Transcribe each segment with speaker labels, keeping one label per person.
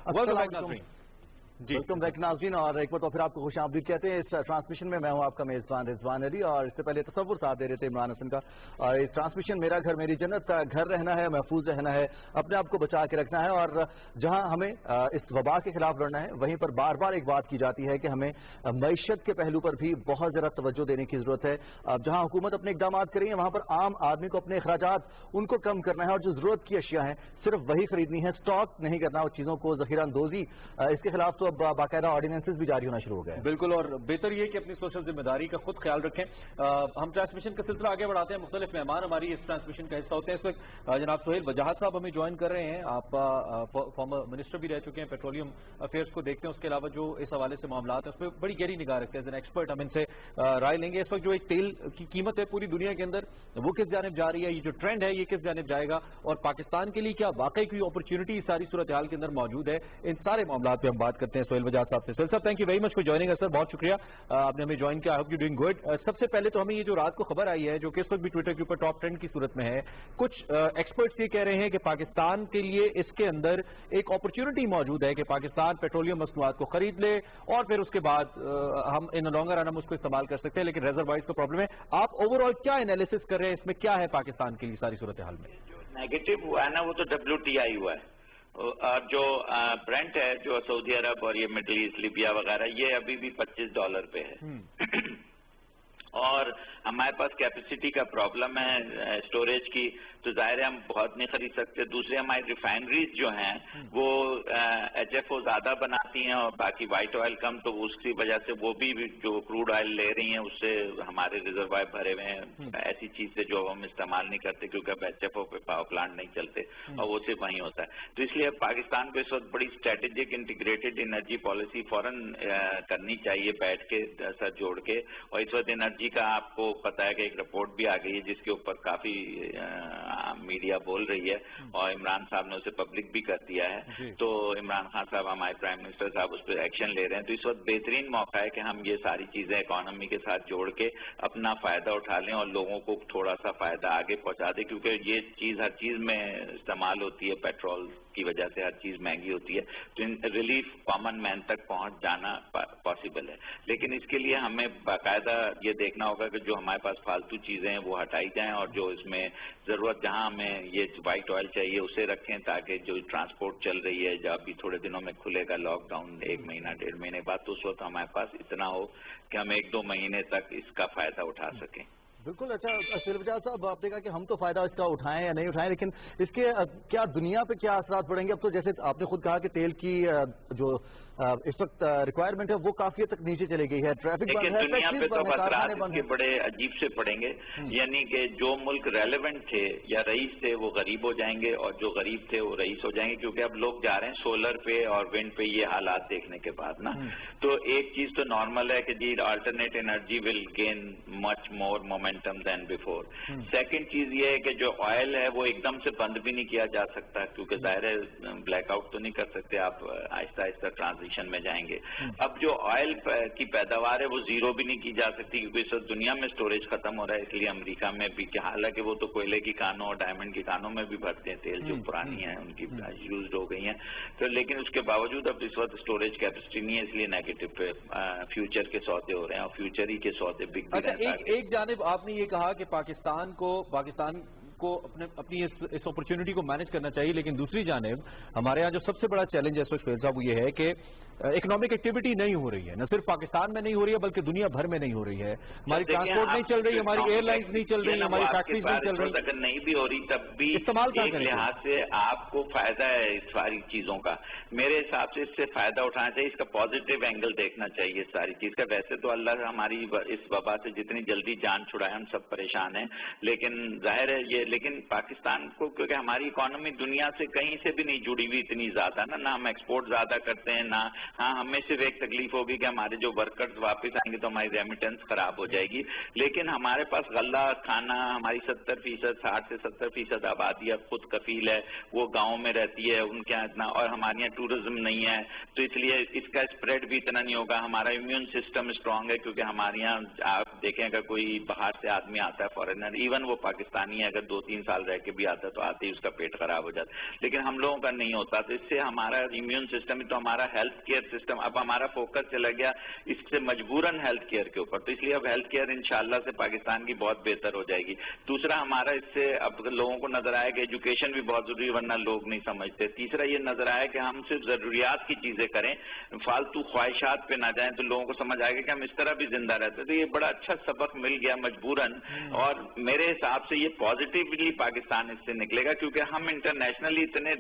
Speaker 1: Welcome back नाज़रीन, और एक बार तो फिर आपको खुश आमदीद कहते हैं। इस ट्रांसमिशन में मैं हूं आपका मेज़बान रिजवान अली, और इससे पहले तसव्वुर साथ दे रहे थे इमरान हसन का। और इस ट्रांसमिशन मेरा घर मेरी जन्नत का घर रहना है, महफूज रहना है, अपने आप को बचा के रखना है। और जहां हमें इस वबा के खिलाफ लड़ना है, वहीं पर बार बार एक बात की जाती है कि हमें मईशत के पहलू पर भी बहुत ज़रा तवज्जो देने की ज़रूरत है। जहां हुकूमत अपने इक़दाम कर रही है, वहां पर आम आदमी को अपने अखराजात उनको कम करना है, और जो ज़रूरत की अशिया हैं सिर्फ वही खरीदनी है, स्टॉक नहीं करना और चीज़ों को ज़ख़ीरा अंदोज़ी। इसके खिलाफ तो अब बाकायदा ऑर्डिनेंसेस भी जारी होना शुरू हो गए।
Speaker 2: बिल्कुल, और बेहतर ये कि अपनी सोशल जिम्मेदारी का खुद ख्याल रखें। हम ट्रांसमिशन का सिलसिला आगे बढ़ाते हैं। मुख्तलिफ मेहमान हमारी इस ट्रांसमिशन का हिस्सा होते हैं। इस वक्त जनाब सोहेल वजाहत साहब हमें ज्वाइन कर रहे हैं। आप फॉर्मर मिनिस्टर भी रह चुके हैं, पेट्रोलियम अफेयर्स को देखते हैं। उसके अलावा जो इस हवाले से मामला है उस पर बड़ी गहरी निगाह रखते हैं। एज एन एक्सपर्ट हम इनसे राय लेंगे। इस वक्त जो एक तेल की कीमत है पूरी दुनिया के अंदर, वो किस जानिब जा रही है, ये जो ट्रेंड है ये किस जानिब जाएगा, और पाकिस्तान के लिए क्या वाकई कोई अपॉर्चुनिटी इस सारी सूरत हाल के अंदर मौजूद है, इन सारे मामलों पर हम बात करते हैं सोहेल वजाहत साहब से। सोहेल साहब, thank you very much for joining us sir, बहुत शुक्रिया आपने हमें ज्वाइन किया। I hope you doing good. सबसे पहले तो हमें ये जो रात को खबर आई है, जो कि इस वक्त भी ट्विटर के ऊपर टॉप ट्रेंड की सूरत में है, कुछ एक्सपर्ट्स ये कह रहे हैं कि पाकिस्तान के लिए इसके अंदर एक अपॉर्चुनिटी मौजूद है कि पाकिस्तान पेट्रोलियम मसनूआत को खरीद ले और फिर उसके बाद हम इन लॉन्गर रन हम उसको इस्तेमाल कर सकते हैं, लेकिन रिजर्व वाइज का प्रॉब्लम है। आप ओवरऑल क्या एनालिसिस कर रहे हैं, इसमें क्या है पाकिस्तान के लिए सारी सूरत हाल में?
Speaker 3: नेगेटिव हुआ है ना, वो तो WTI हुआ है, और जो ब्रेंट है जो सऊदी अरब और ये मिडल ईस्ट लीबिया वगैरह, ये अभी भी $25 पे है। और हमारे पास कैपेसिटी का प्रॉब्लम है स्टोरेज की, तो जाहिर है हम बहुत नहीं खरीद सकते। दूसरे हमारी रिफाइनरीज जो हैं वो HFO ज्यादा बनाती हैं और बाकी वाइट ऑयल कम, तो उसकी वजह से वो भी जो क्रूड ऑयल ले रही हैं उससे हमारे रिजर्वायर भरे हुए हैं ऐसी चीज से जो हम इस्तेमाल नहीं करते, क्योंकि अब HFO पे पावर प्लांट नहीं चलते और वो सिर्फ वहीं होता है। तो इसलिए पाकिस्तान को इस वक्त बड़ी स्ट्रेटेजिक इंटीग्रेटेड एनर्जी पॉलिसी फौरन करनी चाहिए, बैठ के साथ जोड़ के। और इस वक्त एनर्जी का आपको पता है कि एक रिपोर्ट भी आ गई है जिसके ऊपर काफी मीडिया बोल रही है, और इमरान साहब ने उसे पब्लिक भी कर दिया है। तो इमरान खान साहब, हमारे प्राइम मिनिस्टर साहब, उस पर एक्शन ले रहे हैं। तो इस वक्त बेहतरीन मौका है कि हम ये सारी चीजें इकोनॉमी के साथ जोड़ के अपना फायदा उठा लें और लोगों को थोड़ा सा फायदा आगे पहुंचा दें, क्योंकि ये चीज हर चीज में इस्तेमाल होती है, पेट्रोल की वजह से हर चीज महंगी होती है। तो रिलीफ कॉमन मैन तक पहुंच जाना पॉसिबल है, लेकिन इसके लिए हमें बाकायदा ये देखना होगा कि जो हमारे पास फालतू चीजें हैं वो हटाई जाएं, और जो इसमें जरूरत, जहां हमें ये वाइट ऑयल चाहिए उसे रखें, ताकि जो ट्रांसपोर्ट चल रही है, जब अभी थोड़े दिनों में खुलेगा लॉकडाउन 1 महीना 1.5 महीने बाद, तो उस वक्त हमारे पास इतना हो कि हम 1-2 महीने तक इसका फायदा उठा सकें।
Speaker 1: बिल्कुल। अच्छा सोहेल वजाहत साहब, आपने कहा कि हम तो फायदा इसका उठाएं या नहीं उठाएं, लेकिन इसके क्या दुनिया पे क्या असरात पड़ेंगे? अब तो जैसे आपने खुद कहा कि तेल की जो इस वक्त रिक्वायरमेंट है वो काफी तक नीचे चली गई है, ट्रैफिक बंद है,
Speaker 3: दुनिया पे तो असरात इसके बड़े अजीब से पड़ेंगे। यानी कि जो मुल्क रेलेवेंट थे या रईस थे वो गरीब हो जाएंगे, और जो गरीब थे वो रईस हो जाएंगे, क्योंकि अब लोग जा रहे हैं सोलर पे और विंड पे। ये हालात देखने के बाद ना, तो एक चीज तो नॉर्मल है कि जी alternate energy will gain much more momentum than before. Second चीज ये है कि जो ऑयल है वो एकदम से बंद भी नहीं किया जा सकता, क्योंकि जाहिर है ब्लैकआउट तो नहीं कर सकते आप, आहिस्ता आहिस्ता ट्रांजिशन में जाएंगे। अब जो ऑयल की पैदावार है वो जीरो भी नहीं की जा सकती, क्योंकि इस दुनिया में स्टोरेज खत्म हो रहा है। इसलिए अमेरिका में भी, हालांकि वो तो कोयले की खानों और डायमंड की खानों में भी भरते हैं तेल, जो पुरानी है उनकी यूज हो गई है, तो लेकिन उसके बावजूद अब इस वक्त स्टोरेज कैपेसिटी नहीं है, इसलिए नेगेटिव पे फ्यूचर के सौदे हो रहे हैं, और फ्यूचर ही के सौदे बिक भी रहे हैं।
Speaker 2: एक जानिब आपने ये कहा कि पाकिस्तान को अपनी इस अपॉर्चुनिटी को मैनेज करना चाहिए, लेकिन दूसरी जानिब हमारे यहाँ जो सबसे बड़ा चैलेंज है सोहेल साहब वो ये है कि इकोनॉमिक एक्टिविटी नहीं हो रही है, न सिर्फ पाकिस्तान में नहीं हो रही है बल्कि दुनिया भर में नहीं हो रही है। हमारी ट्रांसपोर्ट नहीं चल रही, हमारी एयरलाइंस नहीं चल रही, हमारी फैक्ट्रीज नहीं चल रही।
Speaker 3: अगर नहीं भी हो रही तब भी
Speaker 2: इस्तेमाल
Speaker 3: एक लिहाज से आपको फायदा है इस सारी चीजों का। मेरे हिसाब से इससे फायदा उठाना चाहिए, इसका पॉजिटिव एंगल देखना चाहिए सारी चीज का। वैसे तो अल्लाह हमारी इस वबा से जितनी जल्दी जान छुड़ाए, हम सब परेशान हैं, लेकिन जाहिर है ये, लेकिन पाकिस्तान को, क्योंकि हमारी इकोनॉमी दुनिया से कहीं से भी नहीं जुड़ी हुई इतनी ज्यादा ना हम एक्सपोर्ट ज्यादा करते हैं, ना हाँ, हमें सिर्फ एक तकलीफ होगी कि हमारे जो वर्कर्स वापस आएंगे तो हमारी रेमिटेंस खराब हो जाएगी, लेकिन हमारे पास गल्ला खाना, हमारी 70%, 60 से 70% आबादी अब खुद कफील है, वो गाँव में रहती है, उनके यहाँ इतना, और हमारे यहाँ टूरिज्म नहीं है, तो इसलिए इसका स्प्रेड भी इतना नहीं होगा। हमारा इम्यून सिस्टम स्ट्रांग है, क्योंकि हमारे यहाँ आप देखें अगर कोई बाहर से आदमी आता है फॉरेनर, इवन वो पाकिस्तानी है, अगर 2-3 साल रह के भी आता है तो आते ही उसका पेट खराब हो जाता है, लेकिन हम लोगों का नहीं होता। तो इससे हमारा इम्यून सिस्टम, तो हमारा हेल्थ केयर सिस्टम, अब हमारा फोकस चला गया इससे मजबूरन हेल्थ केयर के ऊपर, तो इसलिए अब हेल्थ केयर इंशाल्लाह से पाकिस्तान की बहुत बेहतर हो जाएगी। दूसरा, हमारा इससे अब लोगों को नजर आया कि एजुकेशन भी बहुत जरूरी है, वरना लोग नहीं समझते। तीसरा ये नजर आया कि हम सिर्फ जरूरियात की चीजें करें, फालतू ख्वाहिशात पे ना जाएं, तो लोगों को समझ आएगा कि हम इस तरह भी जिंदा रहते। तो ये बड़ा अच्छा सबक मिल गया मजबूरन, और मेरे हिसाब से ये पॉजिटिवली पाकिस्तान इससे निकलेगा, क्योंकि हम इंटरनेशनली इतने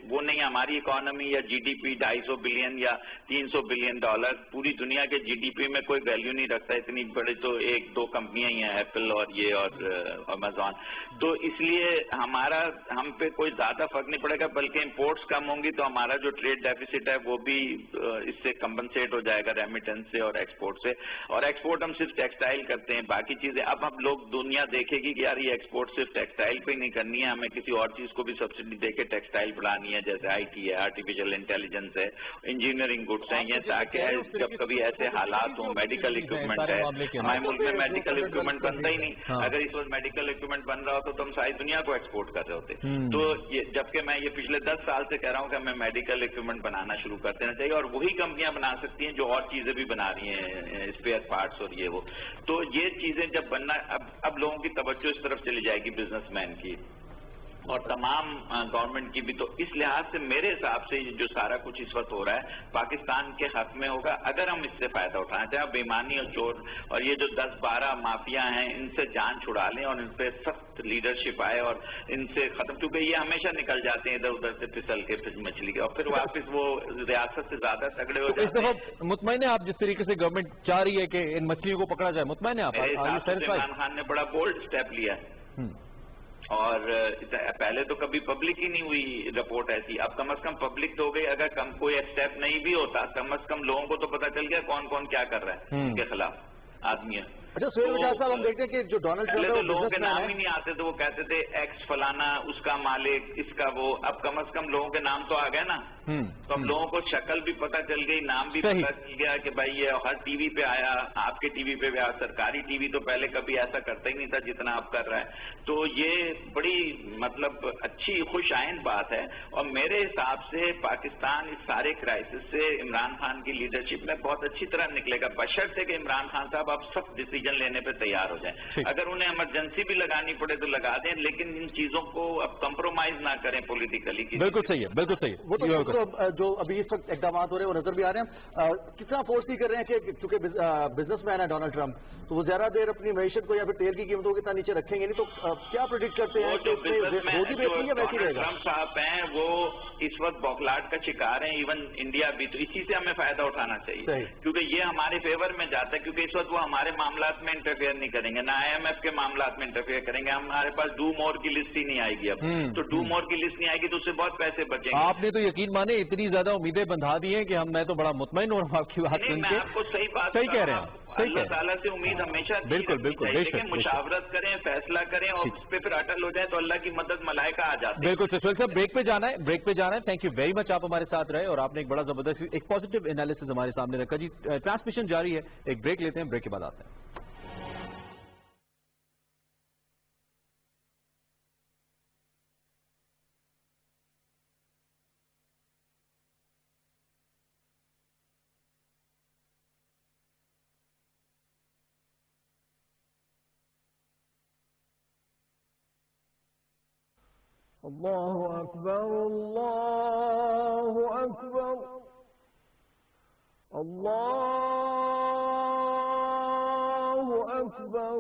Speaker 3: वो नहीं, हमारी इकोनॉमी या जीडीपी 250 बिलियन या 300 बिलियन डॉलर पूरी दुनिया के जीडीपी में कोई वैल्यू नहीं रखता, इतनी बड़ी तो 1-2 कंपनियां ही हैं, एप्पल और ये और अमेजॉन। तो इसलिए हम पे कोई ज्यादा फर्क नहीं पड़ेगा, बल्कि इंपोर्ट्स कम होंगी तो हमारा जो ट्रेड डेफिसिट है वो भी इससे कंपनसेट हो जाएगा, रेमिटेंस से और एक्सपोर्ट से। और एक्सपोर्ट हम सिर्फ टेक्सटाइल करते हैं, बाकी चीजें अब हम लोग दुनिया देखेगी कि यार ये एक्सपोर्ट सिर्फ टेक्सटाइल पे ही नहीं करनी है, हमें किसी और चीज को भी सब्सिडी देके टेक्सटाइल बढ़ानी है, जैसे आईटी है, आर्टिफिशियल इंटेलिजेंस है, इंजीनियरिंग गुड्स हैं, ये ताकि जब कभी ऐसे हालात हो, मेडिकल इक्विपमेंट है, हमारे मुल्क में मेडिकल इक्विपमेंट बनता ही नहीं, अगर इस वक्त मेडिकल इक्विपमेंट बन रहा होता तो हम सारी दुनिया को एक्सपोर्ट कर रहे होते। तो ये जबकि मैं ये पिछले 10 साल से कह रहा हूँ कि हमें मेडिकल इक्विपमेंट बनाना शुरू कर देना चाहिए, और वही कंपनियां बना सकती हैं जो और चीजें भी बना रही हैं, स्पेयर पार्ट्स और ये वो। तो ये चीजें जब बनना, अब लोगों की तवज्जो इस तरफ चली जाएगी, बिजनेसमैन की और तमाम गवर्नमेंट की भी। तो इस लिहाज से मेरे हिसाब से जो सारा कुछ इस वक्त हो रहा है पाकिस्तान के हक में होगा, अगर हम इससे फायदा उठाना चाहें। बेईमानी और चोर और ये जो 10-12 माफिया हैं, इनसे जान छुड़ा लें और इन पे सख्त लीडरशिप आए और इनसे खत्म, क्योंकि ये हमेशा निकल जाते हैं इधर उधर से फिसल के, फिर मछली के, और फिर वापस वो रियासत से ज्यादा तगड़े हो जाते हैं।
Speaker 2: मुतमईन है आप जिस तरीके से गवर्नमेंट चाह रही है कि इन मछलियों को पकड़ा जाए? मुतमईन है आप?
Speaker 3: इमरान खान ने बड़ा बोल्ड स्टेप लिया है, और पहले तो कभी पब्लिक ही नहीं हुई रिपोर्ट ऐसी, अब कम से कम पब्लिक तो हो गई। अगर कोई स्टेप नहीं भी होता, कम से कम लोगों को तो पता चल गया कौन कौन क्या कर रहा है उनके खिलाफ आदमी है।
Speaker 1: अच्छा सुहेल बजाज साहब, हम देखते हैं कि जो डोनाल्ड ट्रंप है वो
Speaker 3: लोगों के नाम
Speaker 1: है।
Speaker 3: ही नहीं आते, तो वो कहते थे एक्स फलाना, उसका मालिक, इसका वो। अब कम से कम लोगों के नाम तो आ गए ना, तो अब लोगों को शक्ल भी पता चल गई, नाम भी पता चल गया कि भाई ये हर टीवी पे आया, आपके टीवी पे भी आया। सरकारी टीवी तो पहले कभी ऐसा करता ही नहीं था जितना आप कर रहा है। तो ये बड़ी मतलब अच्छी खुश आइंद बात है, और मेरे हिसाब से पाकिस्तान इस सारे क्राइसिस से इमरान खान की लीडरशिप में बहुत अच्छी तरह निकलेगा, बशर्ते कि इमरान खान साहब आप सख्त डिसीजन लेने पे तैयार हो जाएं। अगर उन्हें इमरजेंसी भी लगानी पड़े तो लगा दें, लेकिन इन चीजों को अब कंप्रोमाइज ना करें पॉलिटिकली।
Speaker 2: बिल्कुल सही है, बिल्कुल सही है।
Speaker 1: वो तो जो अभी इस वक्त इकदाम हो रहे हैं वो नजर भी आ रहे हैं। कितना फोर्स ही कर रहे हैं कि चूंकि बिजनेसमैन है डोनाल्ड ट्रंप, तो वो ज्यादा देर अपनी मैशत को या फिर तेल की कीमतों को इतना नीचे रखेंगे नहीं। तो क्या प्रेडिक्ट करते हैं कि होगी बेहतरी या वैसी रहेगा?
Speaker 3: ट्रंप साहब हैं वो इस वक्त बौखलाहट का शिकार हैं, इवन इंडिया भी। तो इसी से हमें फायदा उठाना चाहिए, क्योंकि ये हमारे फेवर में जाता है, क्योंकि इस वक्त वो हमारे मामलात में इंटरफेयर नहीं करेंगे, ना IMF के मामलात में इंटरफेयर करेंगे। हमारे पास डू मोर की लिस्ट ही नहीं आएगी अब। तो डू मोर की लिस्ट नहीं आएगी तो उससे बहुत पैसे बचेंगे।
Speaker 2: आपने तो यकीन माने इतनी ज्यादा उम्मीदें बंधा दी हैं कि मैं तो बड़ा मुतमईन हो रहा हूं आपकी बात सुन के।
Speaker 3: मैं आपको सही बात
Speaker 2: सही कह रहे हैं,
Speaker 3: अल्लाह ताला से उम्मीद हमेशा
Speaker 2: बिल्कुल बिल्कुल,
Speaker 3: लेकिन मुशावरत करें, फैसला करें और उस पर फिर अटल हो जाए तो अल्लाह की मदद मलाइका आ जाती है।
Speaker 2: बिल्कुल सुहेल साहब, ब्रेक पे जाना है, ब्रेक पे जाना है। थैंक यू वेरी मच, आप हमारे साथ रहे और आपने एक बड़ा जबरदस्त एक पॉजिटिव एनालिसिस हमारे सामने रखा। जी ट्रांसमिशन जारी है, एक ब्रेक लेते हैं, ब्रेक के बाद आते हैं।
Speaker 4: الله أكبر الله أكبر الله أكبر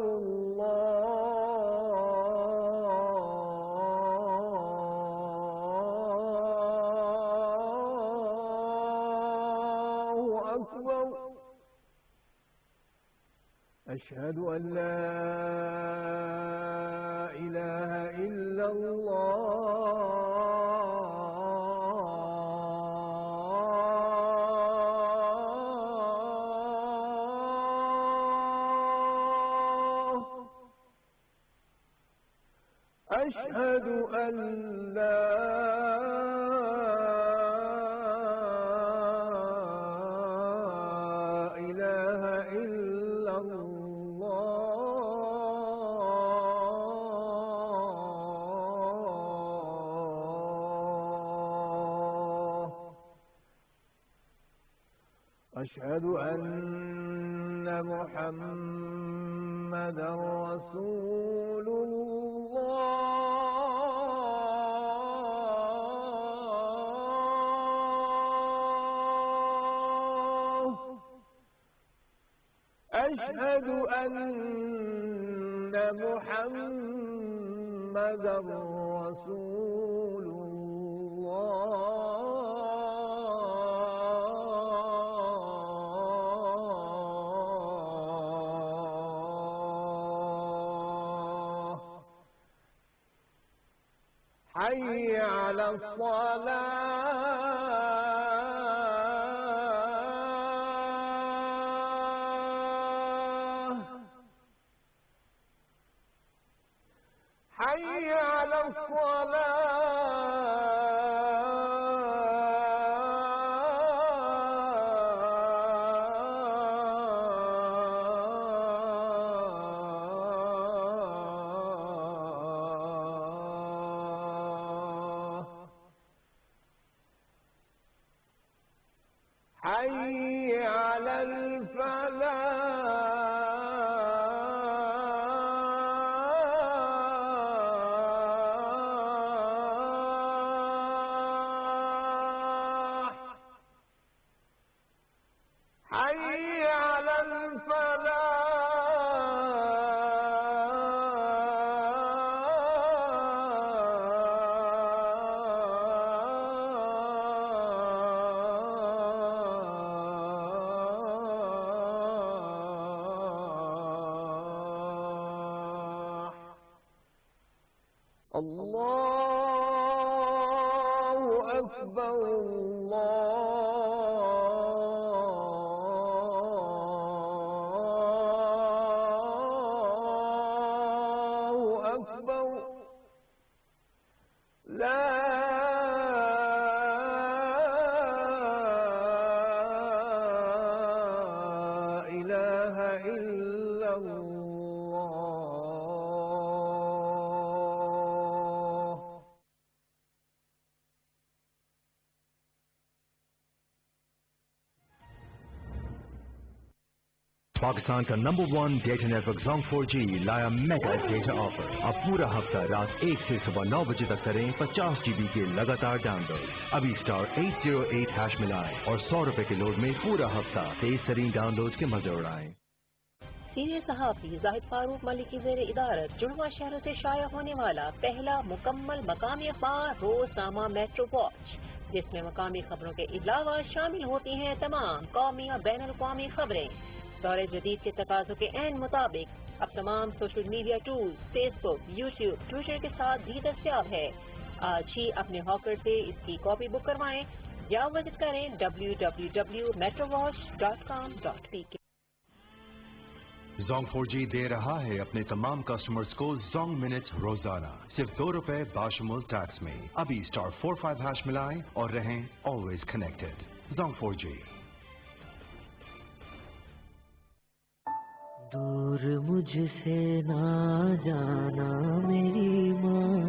Speaker 4: الله أكبر أشهد أن لا إله إلا الله أشهد أن لا إله إلا الله أشهد أن محمدا رسول الله أشهد أن محمدا رسول الله حي على الصلاة حي على الصلاة حي على الفلاح حي على الفلاح الله أكبر الله أكبر لا إله إلا الله
Speaker 5: पाकिस्तान का number 1 data network Jong 4G लाया मेगा डेटा ऑफर। अब पूरा हफ्ता रात 1 से सुबह 9 बजे तक करें 50 GB के लगातार डाउनलोड। अभी *808# मिलाएं और 100 रुपए के लोड में पूरा हफ्ता तेज तरीन डाउनलोड के मजे उड़ाएं।
Speaker 6: सीनियर सहाफ़ी जाहिद फारूक मलिक की ज़ेर इदारत जुड़वा शहरों से शाया होने वाला पहला मुकम्मल मकामी अखबार रोज़नामा मेट्रो वॉच, जिसमें मकामी खबरों के अलावा शामिल होती हैं तमाम कौमी और बैनुल अक़वामी खबरें। दौरे जदीद के तकाज़ों के ऐन मुताबिक अब तमाम social media tools Facebook, YouTube, Twitter के साथ भी दस्तयाब है। आज ही अपने हॉकर से इसकी कॉपी बुक करवाएं या विजिट करें www.metrovatch.com.pk।
Speaker 5: जोंग 4G दे रहा है अपने तमाम कस्टमर्स को जोंग मिनट्स रोजाना सिर्फ 2 रुपए बाशमुल टैक्स में। अभी *45# मिलाएं और रहें ऑलवेज कनेक्टेड। Jong 4G।
Speaker 7: दूर मुझसे ना जाना मेरी माँ,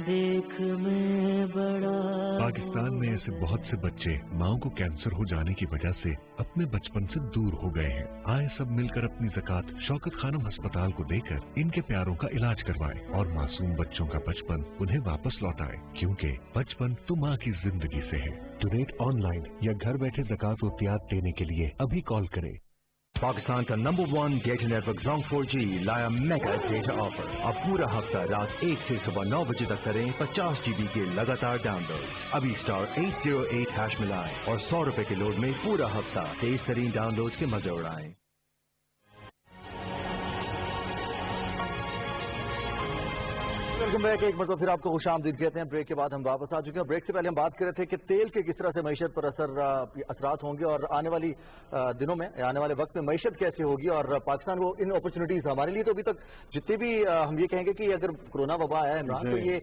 Speaker 7: देख मैं बड़ा।
Speaker 8: पाकिस्तान में ऐसे बहुत से बच्चे माओ को कैंसर हो जाने की वजह से अपने बचपन से दूर हो गए हैं। आए सब मिलकर अपनी ज़कात शौकत खानम अस्पताल को देकर इनके प्यारों का इलाज करवाएं और मासूम बच्चों का बचपन उन्हें वापस लौटाएं, क्योंकि बचपन तो माँ की जिंदगी से है। डोनेट ऑनलाइन या घर बैठे ज़कात वक़्तियात देने के लिए अभी कॉल करें।
Speaker 5: पाकिस्तान का number 1 data network Jong 4G लाया मेगा डेटा ऑफर। अब पूरा हफ्ता रात 1 से सुबह 9 बजे तक करें 50 GB के लगातार डाउनलोड। अभी *808# मिलाएं और 100 रुपए के लोड में पूरा हफ्ता तेज तरीन डाउनलोड के मजे उड़ाएं।
Speaker 1: Welcome back. एक मतलब फिर आपको खुशामदीद कहते हैं। ब्रेक के बाद हम वापस आ चुके हैं। ब्रेक से पहले हम बात कर रहे थे कि तेल के किस तरह से मईशत पर असरात होंगे और आने वाली दिनों में, आने वाले वक्त में मईशत कैसे होगी और पाकिस्तान को इन अपॉर्चुनिटीज हमारे लिए तो अभी तक जितनी भी हम ये कहेंगे कि अगर कोरोना वबा आया है इमरान, तो ये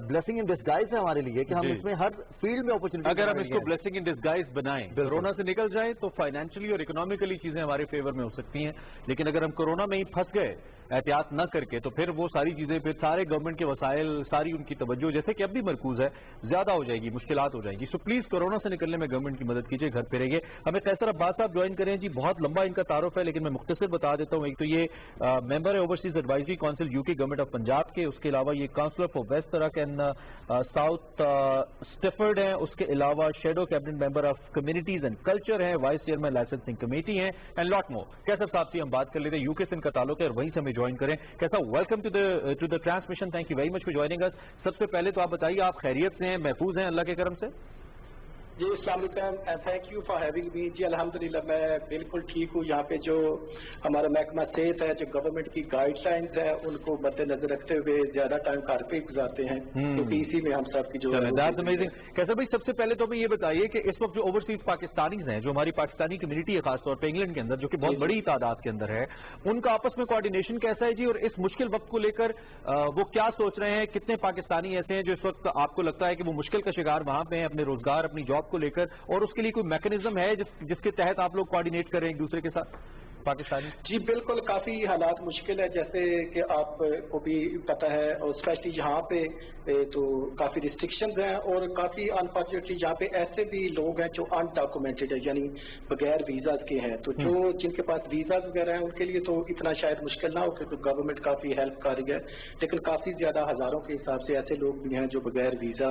Speaker 1: ब्लेसिंग इन डिस्गाइज है हमारे लिए कि हम इसमें हर फील्ड में अपॉर्चुनिटी,
Speaker 2: अगर हम इसको ब्लेसिंग इन डिस्गाइज बनाएं, कोरोना से निकल जाए तो फाइनेंशियली और इकोनॉमिकली चीजें हमारे फेवर में हो सकती हैं, लेकिन अगर हम कोरोना में ही फंस गए एहतियात न करके, तो फिर वो सारी चीजें, फिर सारे गवर्नमेंट के वसाइल, सारी उनकी तवज्जो जैसे कि अब भी मरकूज है, ज्यादा हो जाएगी, मुश्किलात हो जाएगी। सो प्लीज कोरोना से निकलने में गवर्नमेंट की मदद कीजिए, घर पे रहिए। हमें कैसर अब्बास साहब ज्वाइन करें जी, बहुत लंबा इनका तारुफ है लेकिन मैं मुख्तसर बता देता हूँ। एक तो ये मेंबर है overseas advisory council UK government of Punjab के, उसके अलावा ये काउंसलर फॉर वेस्ट तरक एंड साउथ स्टिफर्ड हैं, उसके अलावा shadow cabinet member of communities and culture हैं, वाइस चेयरमैन लाइसेंसिंग कमेटी हैं एंड लॉट मोर। कैसर साहब से हम बात कर लेते हैं, यूके से इनका ताल्लुक है और वहीं से हमें ज्वाइन करें। कैसा welcome to the transmission, thank you very much for joining us. सबसे पहले तो आप बताइए, आप खैरियत से हैं, महफूज हैं अल्लाह के करम से?
Speaker 9: जी अस्सलाम वालेकुम, thank you for having me. जी अल्हम्दुलिल्लाह मैं बिल्कुल ठीक हूँ। यहाँ पे जो हमारा महकमा सेहत है, जो गवर्नमेंट की गाइडलाइंस है, उनको मद्देनजर रखते हुए ज्यादा टाइम घर पे गुजारते हैं, क्योंकि इसी में हम सब की जो
Speaker 2: अमेजिंग। कैसे भाई, सबसे पहले तो हमें ये बताइए कि इस वक्त जो ओवरसीज पाकिस्तानीज हैं, जो हमारी पाकिस्तानी कम्युनिटी है खासतौर पर इंग्लैंड के अंदर, जो कि बहुत बड़ी तादाद के अंदर है, उनका आपस में कोऑर्डिनेशन कैसा है जी, और इस मुश्किल वक्त को लेकर वो क्या सोच रहे हैं? कितने पाकिस्तानी ऐसे हैं जो इस वक्त आपको लगता है कि वो मुश्किल का शिकार वहां पे हैं अपने रोजगार, अपनी जॉब को लेकर, और उसके लिए कोई मैकेनिज्म है जिसके तहत आप लोग कोऑर्डिनेट करें एक दूसरे के साथ पाकिस्तानी?
Speaker 9: जी बिल्कुल, काफी हालात मुश्किल है, जैसे कि आपको भी पता है, और स्पेशली यहाँ पे तो काफी रिस्ट्रिक्शंस हैं और काफी अनफॉर्चुनेटली यहाँ पे ऐसे भी लोग हैं जो अनडॉक्यूमेंटेड है, यानी बगैर वीजाज के हैं। तो जो जिनके पास वीजाज वगैरह हैं उनके लिए तो इतना शायद मुश्किल ना हो, क्योंकि गवर्नमेंट काफी हेल्प कर रही है, लेकिन काफी ज्यादा हजारों के हिसाब से ऐसे लोग भी हैं जो बगैर वीजा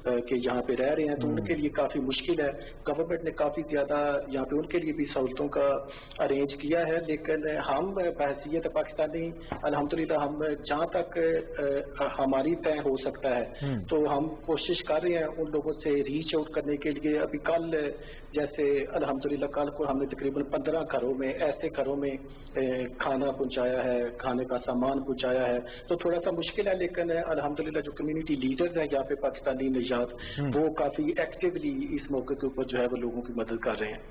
Speaker 9: के यहाँ पे रह रहे हैं, तो उनके लिए काफी मुश्किल है। गवर्नमेंट ने काफी ज्यादा यहाँ पे उनके लिए भी सहूलतों का अरेंज किया है, लेकिन हम बहसीयत पाकिस्तानी अल्हम्दुलिल्लाह हम जहाँ तक हमारी तय हो सकता है तो हम कोशिश कर रहे हैं उन लोगों से रीच आउट करने के लिए। अभी कल जैसे अल्हम्दुलिल्लाह कल को हमने तकरीबन 15 घरों में, ऐसे घरों में खाना पहुंचाया है, खाने का सामान पहुंचाया है। तो थोड़ा सा मुश्किल है, लेकिन अल्हम्दुलिल्लाह जो कम्युनिटी लीडर्स हैं यहाँ पे पाकिस्तानी निजात, वो काफी एक्टिवली इस मौके के ऊपर जो है वो लोगों की मदद कर रहे हैं।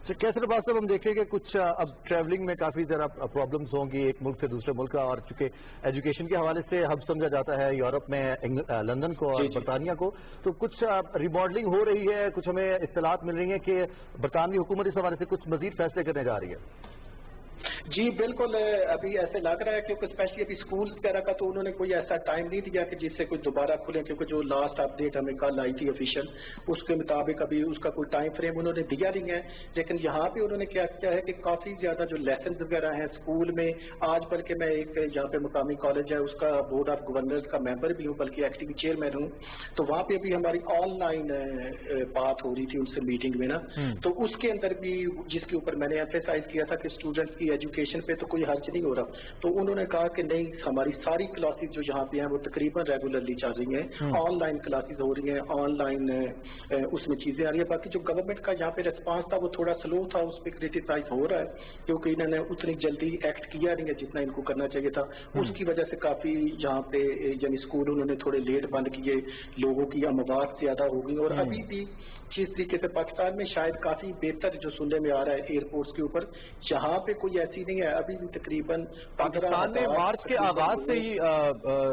Speaker 1: कैसर अब्बास साहब, हम देखें कि कुछ अब ट्रैवलिंग में काफ़ी ज़रा प्रॉब्लम्स होंगी एक मुल्क से दूसरे मुल्क का, और चूंकि एजुकेशन के हवाले से हब समझा जाता है यूरोप में लंदन को और बरतानिया को, तो कुछ रिमॉडलिंग हो रही है, कुछ हमें इत्तलात मिल रही है कि बरतानवी हुकूमत इस हवाले से कुछ मजीद फैसले करने जा रही है।
Speaker 9: जी बिल्कुल, अभी ऐसे लग रहा है, क्योंकि स्पेशली अभी स्कूल वगैरह का तो उन्होंने कोई ऐसा टाइम नहीं दिया कि जिससे कोई दोबारा खुले, क्योंकि जो लास्ट अपडेट हमें कल आई थी ऑफिशियल, उसके मुताबिक अभी उसका कोई टाइम फ्रेम उन्होंने दिया नहीं है। लेकिन यहाँ पे उन्होंने क्या किया है कि काफी ज्यादा जो लेसन वगैरह हैं स्कूल में, आज बल्कि मैं एक यहाँ पे मुकामी कॉलेज है उसका बोर्ड ऑफ गवर्नर्स का मेंबर भी हूँ, बल्कि एक्टिव चेयरमैन हूँ, तो वहाँ पे अभी हमारी ऑनलाइन बात हो रही थी उनसे मीटिंग में ना, तो उसके अंदर भी जिसके ऊपर मैंने एम्फेसाइज किया था कि स्टूडेंट्स की एजुकेशन पे तो कोई हर्ज नहीं हो रहा, तो उन्होंने कहा कि नहीं, हमारी सारी क्लासेस जो यहाँ पे हैं वो तकरीबन रेगुलरली चल रही हैं, ऑनलाइन क्लासेस हो रही हैं, ऑनलाइन उसमें चीजें आ रही है। बाकी जो गवर्नमेंट का यहाँ पे रिस्पांस था वो थोड़ा स्लो था, उस पर क्रिटिसाइज हो रहा है, क्योंकि इन्होंने उतनी जल्दी एक्ट किया नहीं है जितना इनको करना चाहिए था। उसकी वजह से काफी यहाँ पे यानी स्कूल उन्होंने थोड़े लेट बंद किए, लोगों की अमवात ज्यादा हो गई, और अभी भी जिस तरीके से पाकिस्तान में शायद काफी बेहतर जो सुनने में आ रहा है एयरपोर्ट्स के ऊपर, यहाँ पे कोई ऐसी नहीं है। अभी भी तकरीबन
Speaker 2: पाकिस्तान ने मार्च के आगाज से ही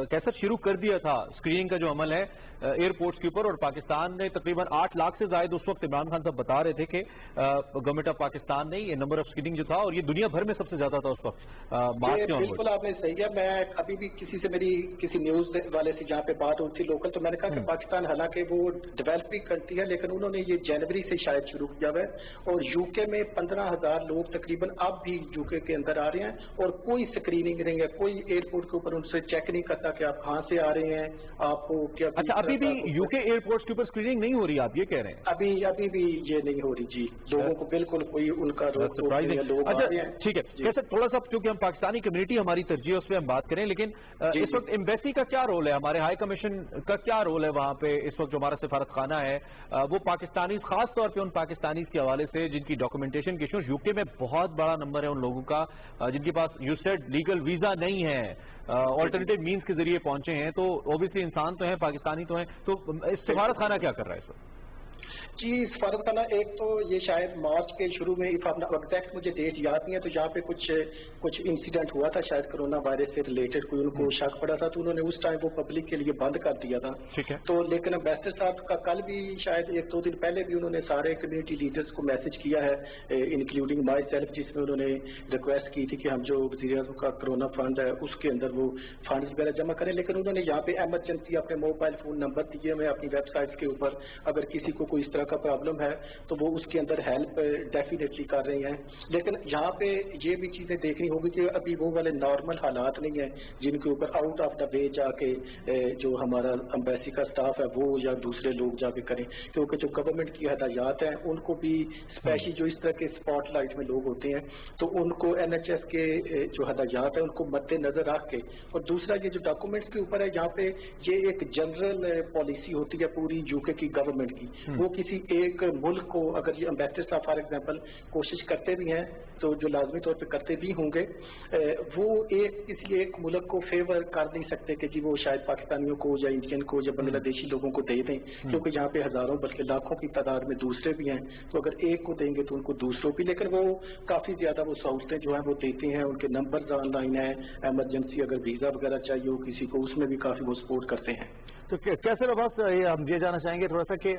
Speaker 2: कैसे शुरू कर दिया था स्क्रीनिंग का जो अमल है एयरपोर्ट्स के ऊपर, और पाकिस्तान ने तकरीबन 8 लाख से ज्यादा उस वक्त इमरान खान साहब बता रहे थे कि गवर्नमेंट ऑफ पाकिस्तान ने ये नंबर ऑफ स्क्रीनिंग जो था, और ये दुनिया भर में सबसे ज्यादा था उस वक्त मार्च के।
Speaker 9: बिल्कुल आपने सही है। मैं अभी भी किसी से मेरी किसी न्यूज वाले से जहाँ पे बात हुई थी लोकल, तो मैंने कहा कि पाकिस्तान हालांकि वो डेवलपिंग कंट्री है, लेकिन उन्होंने ये जनवरी से शायद शुरू किया हुआ है, और यूके में 15,000 लोग तकरीबन अब भी यूके के अंदर आ रहे हैं, और कोई स्क्रीनिंग नहीं है, कोई एयरपोर्ट के ऊपर उनसे चेक नहीं करता कि आप कहाँ से आ रहे हैं, आपको क्या।
Speaker 2: अच्छा, अभी भी यूके एयरपोर्ट्स के ऊपर स्क्रीनिंग नहीं हो रही, आप ये कह रहे हैं?
Speaker 9: अभी भी ये नहीं हो रही जी, लोगों को बिल्कुल कोई उनका लोग।
Speaker 2: अच्छा ठीक है, जैसे थोड़ा सा क्योंकि हम पाकिस्तानी कम्युनिटी हमारी तरजीह उस पर हम बात करें, लेकिन इस वक्त एम्बेसी का क्या रोल है, हमारे हाई कमीशन का क्या रोल है वहाँ पे? इस वक्त जो हमारा सिफारत खाना है वो पाकिस्तानी, खास तौर पे उन पाकिस्तानी के हवाले से जिनकी डॉक्यूमेंटेशन के इश्यूज, यूके में बहुत बड़ा नंबर है उन लोगों का जिनके पास यू सेड लीगल वीजा नहीं है, ऑल्टरनेटिव मीन्स के जरिए पहुंचे हैं, तो ऑब्वियसली इंसान तो हैं, पाकिस्तानी तो हैं, तो सफारत खाना क्या कर रहा है इस वक्त?
Speaker 9: जी, सफारत खाना एक तो ये शायद मार्च के शुरू में, इफ एग्जैक्ट मुझे डेट याद नहीं है, तो यहाँ पे कुछ इंसिडेंट हुआ था शायद कोरोना वायरस से रिलेटेड, कोई उनको शक पड़ा था, तो उन्होंने उस टाइम वो पब्लिक के लिए बंद कर दिया था।
Speaker 2: ठीक है।
Speaker 9: तो लेकिन एम्बेसडर साहब का कल भी शायद 1-2 दिन पहले भी उन्होंने सारे कम्युनिटी लीडर्स को मैसेज किया है, इंक्लूडिंग माई सेल्फ, जिसमें उन्होंने रिक्वेस्ट की थी कि हम जो वज़ीर-ए-आज़म का कोरोना फंड है उसके अंदर वो फंड्स वगैरह जमा करें। लेकिन उन्होंने यहाँ पे एमरजेंसी अपने मोबाइल फोन नंबर दिए हुए अपनी वेबसाइट के ऊपर, अगर किसी को कोई इस तरह का प्रॉब्लम है तो वो उसके अंदर हेल्प डेफिनेटली कर रही हैं। लेकिन यहाँ पे ये भी चीजें देखनी होगी कि अभी वो वाले नॉर्मल हालात नहीं है जिनके ऊपर आउट ऑफ द वे जाके जो हमारा एम्बेसी का स्टाफ है वो या दूसरे लोग जाके करें, क्योंकि जो गवर्नमेंट की हदायत हैं उनको भी स्पेशली जो इस तरह के स्पॉटलाइट में लोग होते हैं तो उनको NHS के जो हदायत है उनको मद्देनजर रख के, और दूसरा ये जो डॉक्यूमेंट्स के ऊपर है यहाँ पे ये एक जनरल पॉलिसी होती है पूरी यूके की गवर्नमेंट की, वो किसी एक मुल्क को, अगर ये एम्बेसडर साहब फॉर एग्जांपल कोशिश करते भी हैं तो जो लाजमी तौर पे करते भी होंगे, वो किसी एक मुल्क को फेवर कर नहीं सकते कि जी वो शायद पाकिस्तानियों को या इंडियन को या बांग्लादेशी लोगों को दे दें, क्योंकि यहाँ पे हजारों बल्कि लाखों की तादाद में दूसरे भी हैं, तो अगर एक को देंगे तो उनको दूसरों भी, लेकिन वो काफी ज्यादा वो सहूलतें जो है वो देते हैं, उनके नंबर ऑनलाइन है, एमरजेंसी अगर वीजा वगैरह चाहिए हो किसी को उसमें भी काफी वो सपोर्ट करते हैं।
Speaker 1: तो कैसे बस हम ये जानना चाहेंगे थोड़ा सा कि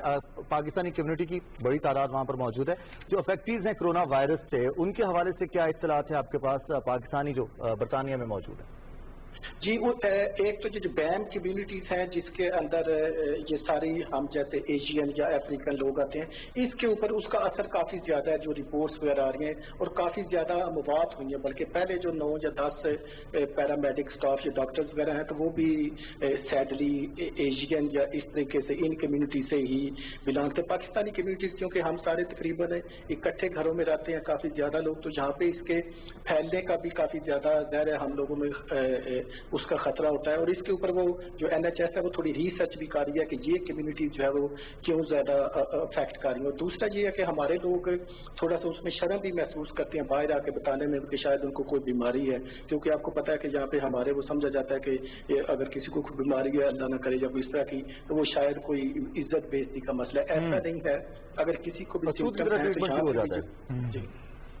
Speaker 1: पाकिस्तानी कम्युनिटी की बड़ी तादाद वहाँ पर मौजूद है, जो अफेक्टीज हैं कोरोना वायरस से, उनके हवाले से क्या इत्तलात है आपके पास, पाकिस्तानी जो बरतानिया में मौजूद है?
Speaker 9: जी, एक तो जो बैम कम्युनिटीज हैं जिसके अंदर ये सारी हम जैसे एशियन या अफ्रीकन लोग आते हैं, इसके ऊपर उसका असर काफी ज्यादा है, जो रिपोर्ट्स वगैरह आ रही हैं और काफी ज्यादा मवात हुई है, बल्कि पहले जो 9 या 10 पैरामेडिक स्टाफ या डॉक्टर्स वगैरह हैं तो वो भी सैडली एशियन या इस तरीके से इन कम्युनिटी से ही बिलोंग थे। पाकिस्तानी कम्युनिटीज क्योंकि हम सारे तकरीबन इकट्ठे घरों में रहते हैं काफी ज्यादा लोग, तो यहाँ पे इसके फैलने का भी काफी ज्यादा ज़ाहिर है हम लोगों में उसका खतरा होता है, और इसके ऊपर वो जो NHS है वो थोड़ी रिसर्च भी कर रही है कि ये कम्युनिटी जो है वो क्यों ज्यादा अफेक्ट कर रही है। और दूसरा ये है कि हमारे लोग थोड़ा सा उसमें शर्म भी महसूस करते हैं बाहर आके बताने में कि शायद उनको कोई बीमारी है, क्योंकि आपको पता है कि यहाँ पे हमारे वो समझा जाता है कि अगर किसी को कोई बीमारी है अल्लाह ना करे या कोई इस तरह की, तो वो शायद कोई इज्जत बेइज्जती का मसला है, ऐसा नहीं है। अगर किसी को भी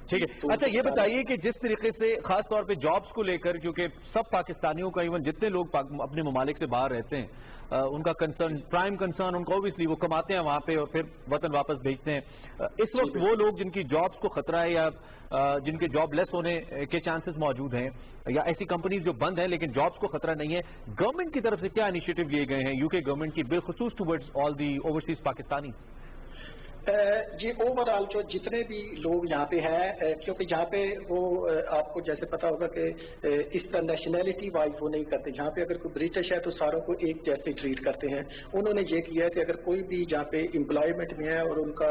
Speaker 2: ठीक है। अच्छा ये बताइए कि जिस तरीके से खास तौर पे जॉब्स को लेकर, क्योंकि सब पाकिस्तानियों का, इवन जितने लोग अपने ममालिक से बाहर रहते हैं उनका कंसर्न, प्राइम कंसर्न उनको ऑब्वियसली वो कमाते हैं वहां पे और फिर वतन वापस भेजते हैं, इस वक्त वो लोग जिनकी जॉब्स को खतरा है या जिनके जॉब लेस होने के चांसेस मौजूद हैं, या ऐसी कंपनीज जो बंद हैं लेकिन जॉब्स को खतरा नहीं है, गवर्नमेंट की तरफ से क्या इनिशिएटिव लिए गए हैं यूके गवर्नमेंट की बिलखुसूस towards all the overseas Pakistani?
Speaker 9: जी, ओवरऑल जो जितने भी लोग यहाँ पे हैं, क्योंकि यहाँ पे वो आपको जैसे पता होगा कि इस तरह नेशनैलिटी वाइज वो नहीं करते, जहाँ पे अगर कोई ब्रिटिश है तो सारों को एक जैसे ट्रीट करते हैं। उन्होंने ये किया है कि अगर कोई भी जहाँ पे एम्प्लॉयमेंट में है और उनका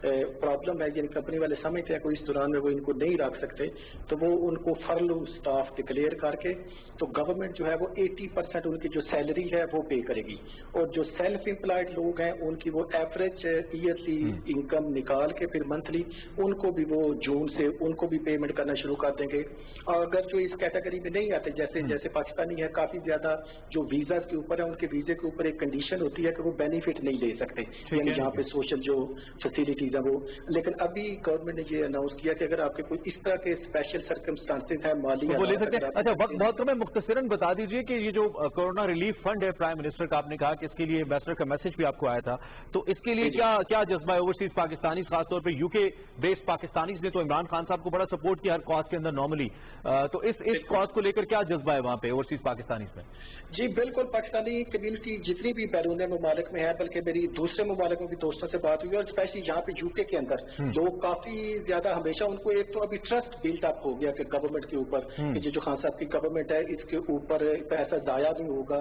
Speaker 9: प्रॉब्लम है, यानी कंपनी वाले समझते हैं कोई इस दौरान में वो इनको नहीं रख सकते, तो वो उनको फर्लो स्टाफ डिक्लेयर करके तो गवर्नमेंट जो है वो 80% उनकी जो सैलरी है वो पे करेगी, और जो सेल्फ एम्प्लॉयड लोग हैं उनकी वो एवरेज ईयरली इनकम निकाल के फिर मंथली उनको भी वो जून से उनको भी पेमेंट करना शुरू कर देंगे। और अगर जो इस कैटेगरी में नहीं आते, जैसे पाकिस्तानी है काफी ज्यादा जो वीजा के ऊपर है, उनके वीजे के ऊपर एक कंडीशन होती है कि वो बेनिफिट नहीं ले सकते, यानी यहाँ पे सोशल जो फैसिलिटीज है वो। लेकिन अभी गवर्नमेंट ने ये अनाउंस किया कि अगर आपके कोई इस तरह के स्पेशल सर्कमस्टांसेस है माली
Speaker 2: वो ले सकते हैं। अच्छा, वक्त बहुत कम है, मुख्तसरन बता दीजिए कि ये जो कोरोना रिलीफ फंड है प्राइम मिनिस्टर का, आपने कहा कि इसके लिए एम्बेसडर का मैसेज भी आपको आया था, तो इसके लिए क्या जज्बा है ओवरसीज पाकिस्तानी, खासतौर पे यूके बेस्ड पाकिस्तानीज ने तो इमरान खान साहब को बड़ा सपोर्ट किया हर कॉज के अंदर नॉर्मली, तो इस कॉज को लेकर क्या जज्बा है वहां पे ओवरसीज पाकिस्तानीज में?
Speaker 9: जी बिल्कुल, पाकिस्तानी कम्युनिटी जितनी भी बैरून ममालिक में है, बल्कि मेरी दूसरे ममालिक में भी दोस्तों से बात हुई, और स्पेशली यहाँ पे यूके के अंदर लोग काफी ज्यादा हमेशा उनको एक तो अभी ट्रस्ट बिल्ट अप हो गया कि गवर्नमेंट के ऊपर कि जो खान साहब की गवर्नमेंट है इसके ऊपर पैसा जाया नहीं होगा,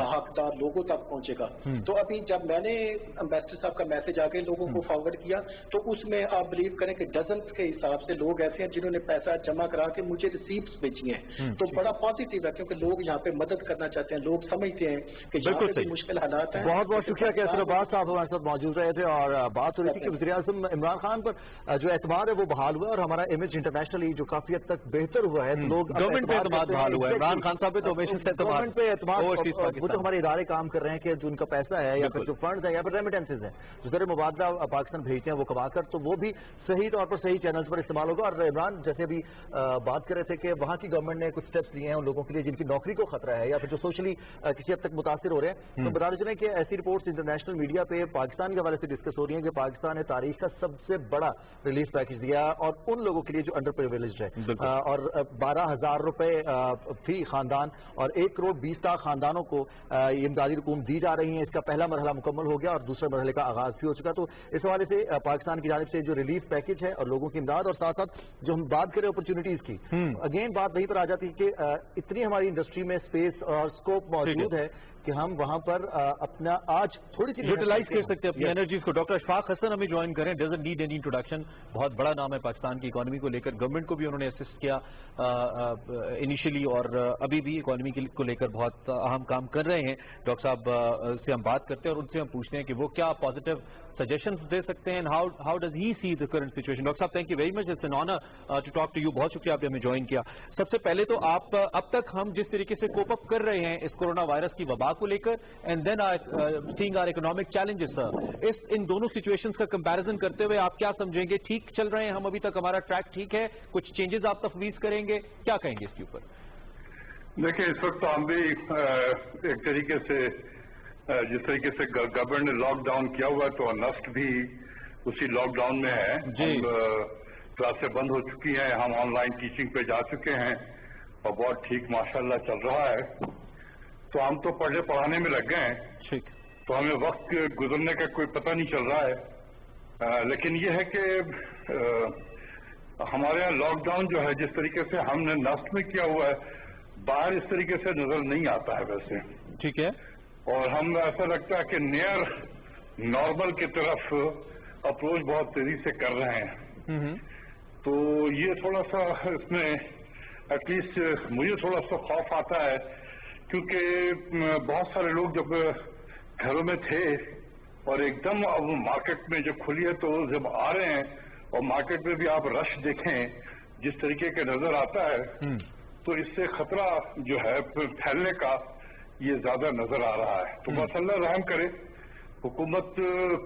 Speaker 9: हकदार लोगों तक पहुंचेगा। तो अभी जब मैंने एम्बेसडर साहब का मैसेज आ गया लोगों को فارورڈ کیا تو اس میں آپ بلیو کریں کہ ڈزنس کے حساب سے لوگ ایسے ہیں جنہوں نے پیسہ جمع کرا کے مجھے ریسیپٹس بھیجی ہیں. تو بڑا پازیٹیو ہے کیونکہ لوگ یہاں پہ مدد کرنا چاہتے ہیں, لوگ سمجھتے ہیں کہ یہاں پہ بھی مشکل حالات ہیں.
Speaker 1: بہت بہت شکریہ کیسر عباس صاحب ہمارے ساتھ موجود رہے تھے اور بات ہو رہی تھی کہ وزیر اعظم عمران خان پر جو اعتماد ہے وہ بحال ہوا ہے اور ہمارا امیج انٹرنیشنلی جو کافی حد تک بہتر ہوا ہے. لوگ
Speaker 2: گورنمنٹ پہ اعتماد بحال ہوا ہے, عمران خان صاحب پہ تو ہمیشہ سے
Speaker 1: گورنمنٹ پہ اعتماد, وہ تو ہمارے ادارے کام کر رہے ہیں کہ جو ان کا پیسہ ہے یا پھر جو فنڈز ہیں یا پھر ریمیٹنسز ہیں جو ذرا مبادلہ پاکستان بھیجتے ہیں وہ کما کر, تو وہ بھی صحیح طور پر صحیح چینلز پر استعمال ہوگا. اور عمران جیسے ابھی بات کر رہے تھے کہ وہاں کی گورنمنٹ نے کچھ اسٹیپس لیے ہیں ان لوگوں کے لیے جن کی نوکری کو خطرہ ہے یا پھر جو سوشلی کسی حد تک متاثر ہو رہے ہیں. تو بتا چلیں کہ ایسی رپورٹس انٹرنیشنل میڈیا پہ پاکستان کے حوالے سے ڈسکس ہو رہی ہیں کہ پاکستان نے تاریخ کا سب سے بڑا ریلیف پیکج دیا اور ان لوگوں کے لیے جو انڈر پریویلیجڈ ہے, اور 12,000 روپے فی خاندان اور 1 کروڑ 20 لاکھ خاندانوں کو یہ امدادی رقوم دی جا رہی ہیں. اس کا پہلا مرحلہ مکمل ہو گیا اور دوسرے مرحلے کا آغاز بھی ہو چکا. تو اس حوالے سے پاکستان کی جانب سے جو ریلیف پیکج ہے اور لوگوں کی امداد, اور ساتھ ساتھ جو ہم بات کریں اپرچونٹیز کی, اگین بات وہیں پر آ جاتی ہے کہ اتنی ہماری انڈسٹری میں اسپیس اور اسکوپ موجود ہے کہ ہم وہاں پر اپنا آج تھوڑی سی
Speaker 2: یوٹیلائز کر سکتے ہیں اپنی انرجیز کو. ڈاکٹر اشفاق حسن ہمیں جوائن کریں, ڈزنٹ نیڈ اینی انٹروڈکشن, بہت بڑا نام ہے پاکستان کی اکانومی کو لے کر, گورنمنٹ کو بھی انہوں نے اسسٹ کیا انیشلی اور ابھی بھی اکانومی کو لے کر بہت اہم کام کر رہے ہیں. ڈاکٹر صاحب سے ہم بات کرتے ہیں اور ان سے ہم پوچھتے ہیں کہ وہ کیا پازیٹیو سجیشنز دے سکتے ہیں, how does he see the current situation. Doctor صاحب thank you very much, it's an honour to talk to you. بہت شکریہ آپ نے ہمیں جوائن کیا. سب سے پہلے تو آپ اب تک ہم جس طریقے سے کوپ اپ کر رہے ہیں اس کورونا وائرس کی وبا کو لے کر and then seeing are economic challenges, ان دونوں سچویشنز کا کمپیریزن کرتے ہوئے آپ کیا سمجھیں گے؟ ٹھیک چل رہے ہیں ہم ابھی تک, ہمارا ٹریک ٹھیک ہے, کچھ چینجز آپ تفویض کریں گے, کیا کہیں گے اس کے اوپر؟
Speaker 10: دیکھیں اس وقت تو ہم بھی ایک طریقے سے جس طریقے سے گورنمنٹ نے لاک ڈاؤن کیا ہوا ہے تو نسٹ بھی اسی لاک ڈاؤن میں ہے. کلاسیں بند ہو چکی ہیں, ہم آن لائن ٹیچنگ پہ جا چکے ہیں اور بہت ٹھیک ماشاءاللہ چل رہا ہے. تو ہم تو پڑھنے پڑھانے میں لگ گئے ہیں, تو ہمیں وقت گزرنے کا کوئی پتہ نہیں چل رہا ہے. لیکن یہ ہے کہ ہمارے یہاں لاک ڈاؤن جو ہے جس طریقے سے ہم نے نسٹ میں کیا ہوا ہے باہر اس طریقے سے نظر نہیں آتا ہے ویسے.
Speaker 2: ٹھیک ہے. اور
Speaker 10: ہم ایسا لگتا ہے کہ نیئر نارمل کی طرف اپروچ بہت تیزی سے کر رہے ہیں. تو یہ تھوڑا سا اس میں ایٹ لیسٹ مجھے تھوڑا سا خوف آتا ہے کیونکہ بہت سارے لوگ جب گھروں میں تھے اور ایک دم اب مارکیٹ میں جب کھلی ہے تو جب آ رہے ہیں اور مارکیٹ میں بھی آپ رش دیکھیں جس طریقے کے نظر آتا ہے تو اس سے خطرہ جو ہے پھیلنے کا یہ زیادہ نظر آ رہا ہے. تو بس اللہ رحم کرے, حکومت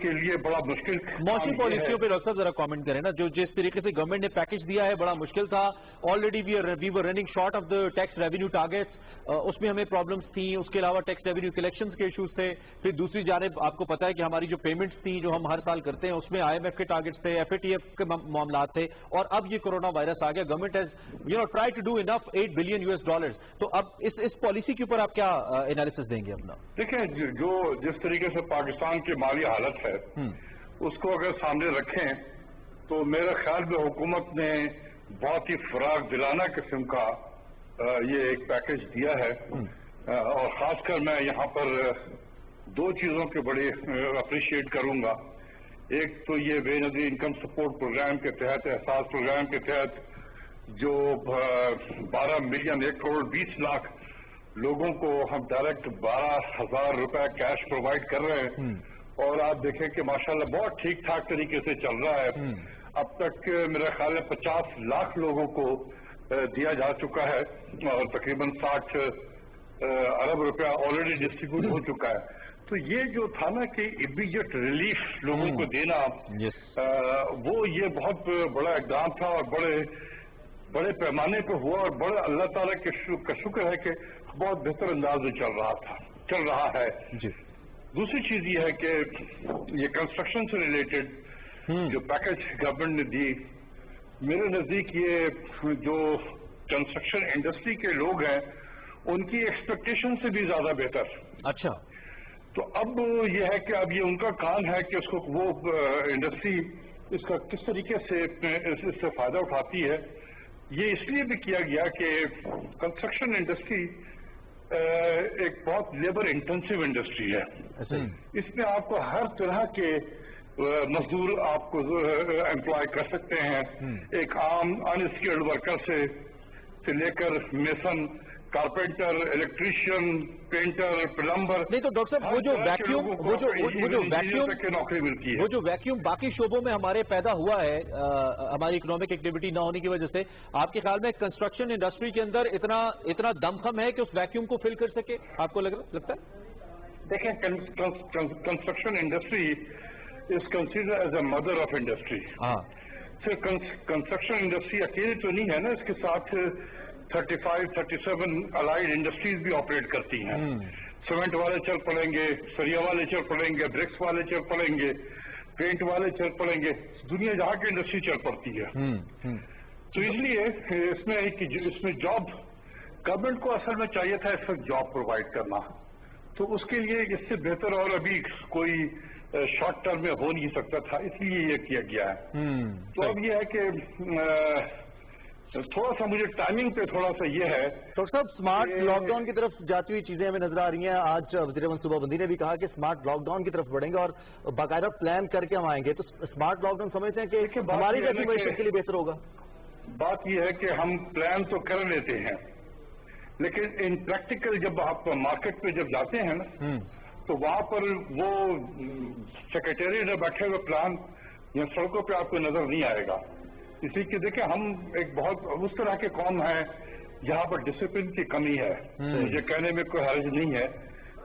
Speaker 10: کے لیے بڑا مشکل
Speaker 2: معاشی پالیسیوں پہ ڈاکٹر صاحب ذرا کامنٹ کریں نا. جو جس طریقے سے گورنمنٹ نے پیکج دیا ہے بڑا مشکل تھا, already we were running short of the tax revenue targets, اس میں ہمیں پرابلمس تھیں, اس کے علاوہ ٹیکس ریونیو کلیکشنز کے ایشوز تھے. پھر دوسری جانب آپ کو پتا ہے کہ ہماری جو پیمنٹس تھیں جو ہم ہر سال کرتے ہیں اس میں IMF کے ٹارگیٹس تھے, FATF کے معاملات تھے, اور اب یہ کورونا وائرس آ گیا. Government has try to do enough $8 billion. تو اب اس پالیسی کے اوپر آپ کیا انالیسس دیں گے اپنا؟
Speaker 10: دیکھیں جو جس طریقے سے پاکستان کی مالی حالت ہے اس کو اگر سامنے رکھیں تو میرے خیال میں حکومت نے بہت ہی فراغ دلانہ قسم کا یہ ایک پیکج دیا ہے. اور خاص کر میں یہاں پر 2 چیزوں کے بڑے اپریشیٹ کروں گا. ایک تو یہ بے نظیر انکم سپورٹ پروگرام کے تحت, احساس پروگرام کے تحت جو 12 ملین 1 کروڑ 20 لاکھ لوگوں کو ہم ڈائریکٹ 12,000 روپے کیش پرووائڈ کر رہے ہیں. اور آپ دیکھیں کہ ماشاءاللہ بہت ٹھیک ٹھاک طریقے سے چل رہا ہے. اب تک میرا خیال ہے 50 لاکھ لوگوں کو دیا جا چکا ہے اور تقریباً 60 ارب روپیہ آلریڈی ڈسٹریبیوٹ ہو چکا ہے. تو یہ جو تھا نا کہ امیڈیٹ ریلیف لوگوں کو دینا وہ یہ بہت بڑا اقدام تھا اور بڑے پیمانے پہ ہوا اور بڑا اللہ تعالیٰ کا شکر ہے کہ بہت بہتر انداز میں چل رہا ہے. دوسری چیز یہ ہے کہ یہ کنسٹرکشن سے ریلیٹڈ جو پیکج گورنمنٹ نے دی, میرے نزدیک یہ جو کنسٹرکشن انڈسٹری کے لوگ ہیں ان کی ایکسپیکٹیشن سے بھی زیادہ بہتر.
Speaker 2: اچھا.
Speaker 10: تو اب یہ ہے کہ اب یہ ان کا کام ہے کہ اس کو وہ انڈسٹری اس کا کس طریقے سے اس سے فائدہ اٹھاتی ہے. یہ اس لیے بھی کیا گیا کہ کنسٹرکشن انڈسٹری ایک بہت لیبر انٹینسو انڈسٹری ہے. اس میں آپ کو ہر طرح کے मजदूर आपको एम्प्लॉय कर सकते हैं, एक आम अनस्किल्ड वर्कर से लेकर mason, carpenter, electrician, painter, plumber.
Speaker 2: नहीं तो डॉक्टर साहब वो जो वैक्यूम
Speaker 10: की नौकरी मिलती है,
Speaker 2: वो जो वैक्यूम बाकी शोबों में हमारे पैदा हुआ है हमारी इकोनॉमिक एक्टिविटी ना होने की वजह से, आपके ख्याल में कंस्ट्रक्शन इंडस्ट्री के अंदर इतना दमखम है कि उस वैक्यूम को फिल कर सके? आपको लगता है?
Speaker 10: देखें, construction industry is considered as a mother of industry. सिर्फ कंस्ट्रक्शन इंडस्ट्री अकेले तो नहीं है ना, इसके साथ 35-37 अलाइड इंडस्ट्रीज भी ऑपरेट करती हैं। सीमेंट वाले चल पड़ेंगे, सरिया वाले चल पड़ेंगे, ब्रिक्स वाले चल पड़ेंगे, पेंट वाले चल पड़ेंगे, दुनिया जहाँ की इंडस्ट्री चल पड़ती है। तो इसलिए इसमें जॉब गवर्नमेंट को असल में चाहिए था इस वक्त जॉब प्रोवाइड करना, तो उसके लिए इससे बेहतर और अभी कोई शॉर्ट टर्म में हो नहीं सकता था, इसलिए ये किया गया है। तो अब ये है कि थोड़ा सा मुझे टाइमिंग पे थोड़ा सा ये है।
Speaker 1: तो साहब स्मार्ट लॉकडाउन की तरफ जाती हुई चीजें हमें नजर आ रही हैं। आज वज़ीर मनसूबा बंदी ने भी कहा कि स्मार्ट लॉकडाउन की तरफ बढ़ेंगे और बाकायदा प्लान करके हम आएंगे। तो स्मार्ट लॉकडाउन समझते हैं कि हमारी जैसी मैशत के लिए बेहतर होगा?
Speaker 10: बात यह है कि हम प्लान तो कर लेते हैं, लेकिन इन प्रैक्टिकल जब आप मार्केट पे जब जाते हैं ना, तो वहां पर वो सेक्रेटेरिएट में बैठे हुए प्लान या सड़कों पे आपको नजर नहीं आएगा। इसी के देखिए, हम एक बहुत उस तरह के कौम है जहाँ पर डिसिप्लिन की कमी है। मुझे कहने में कोई हर्ज नहीं है,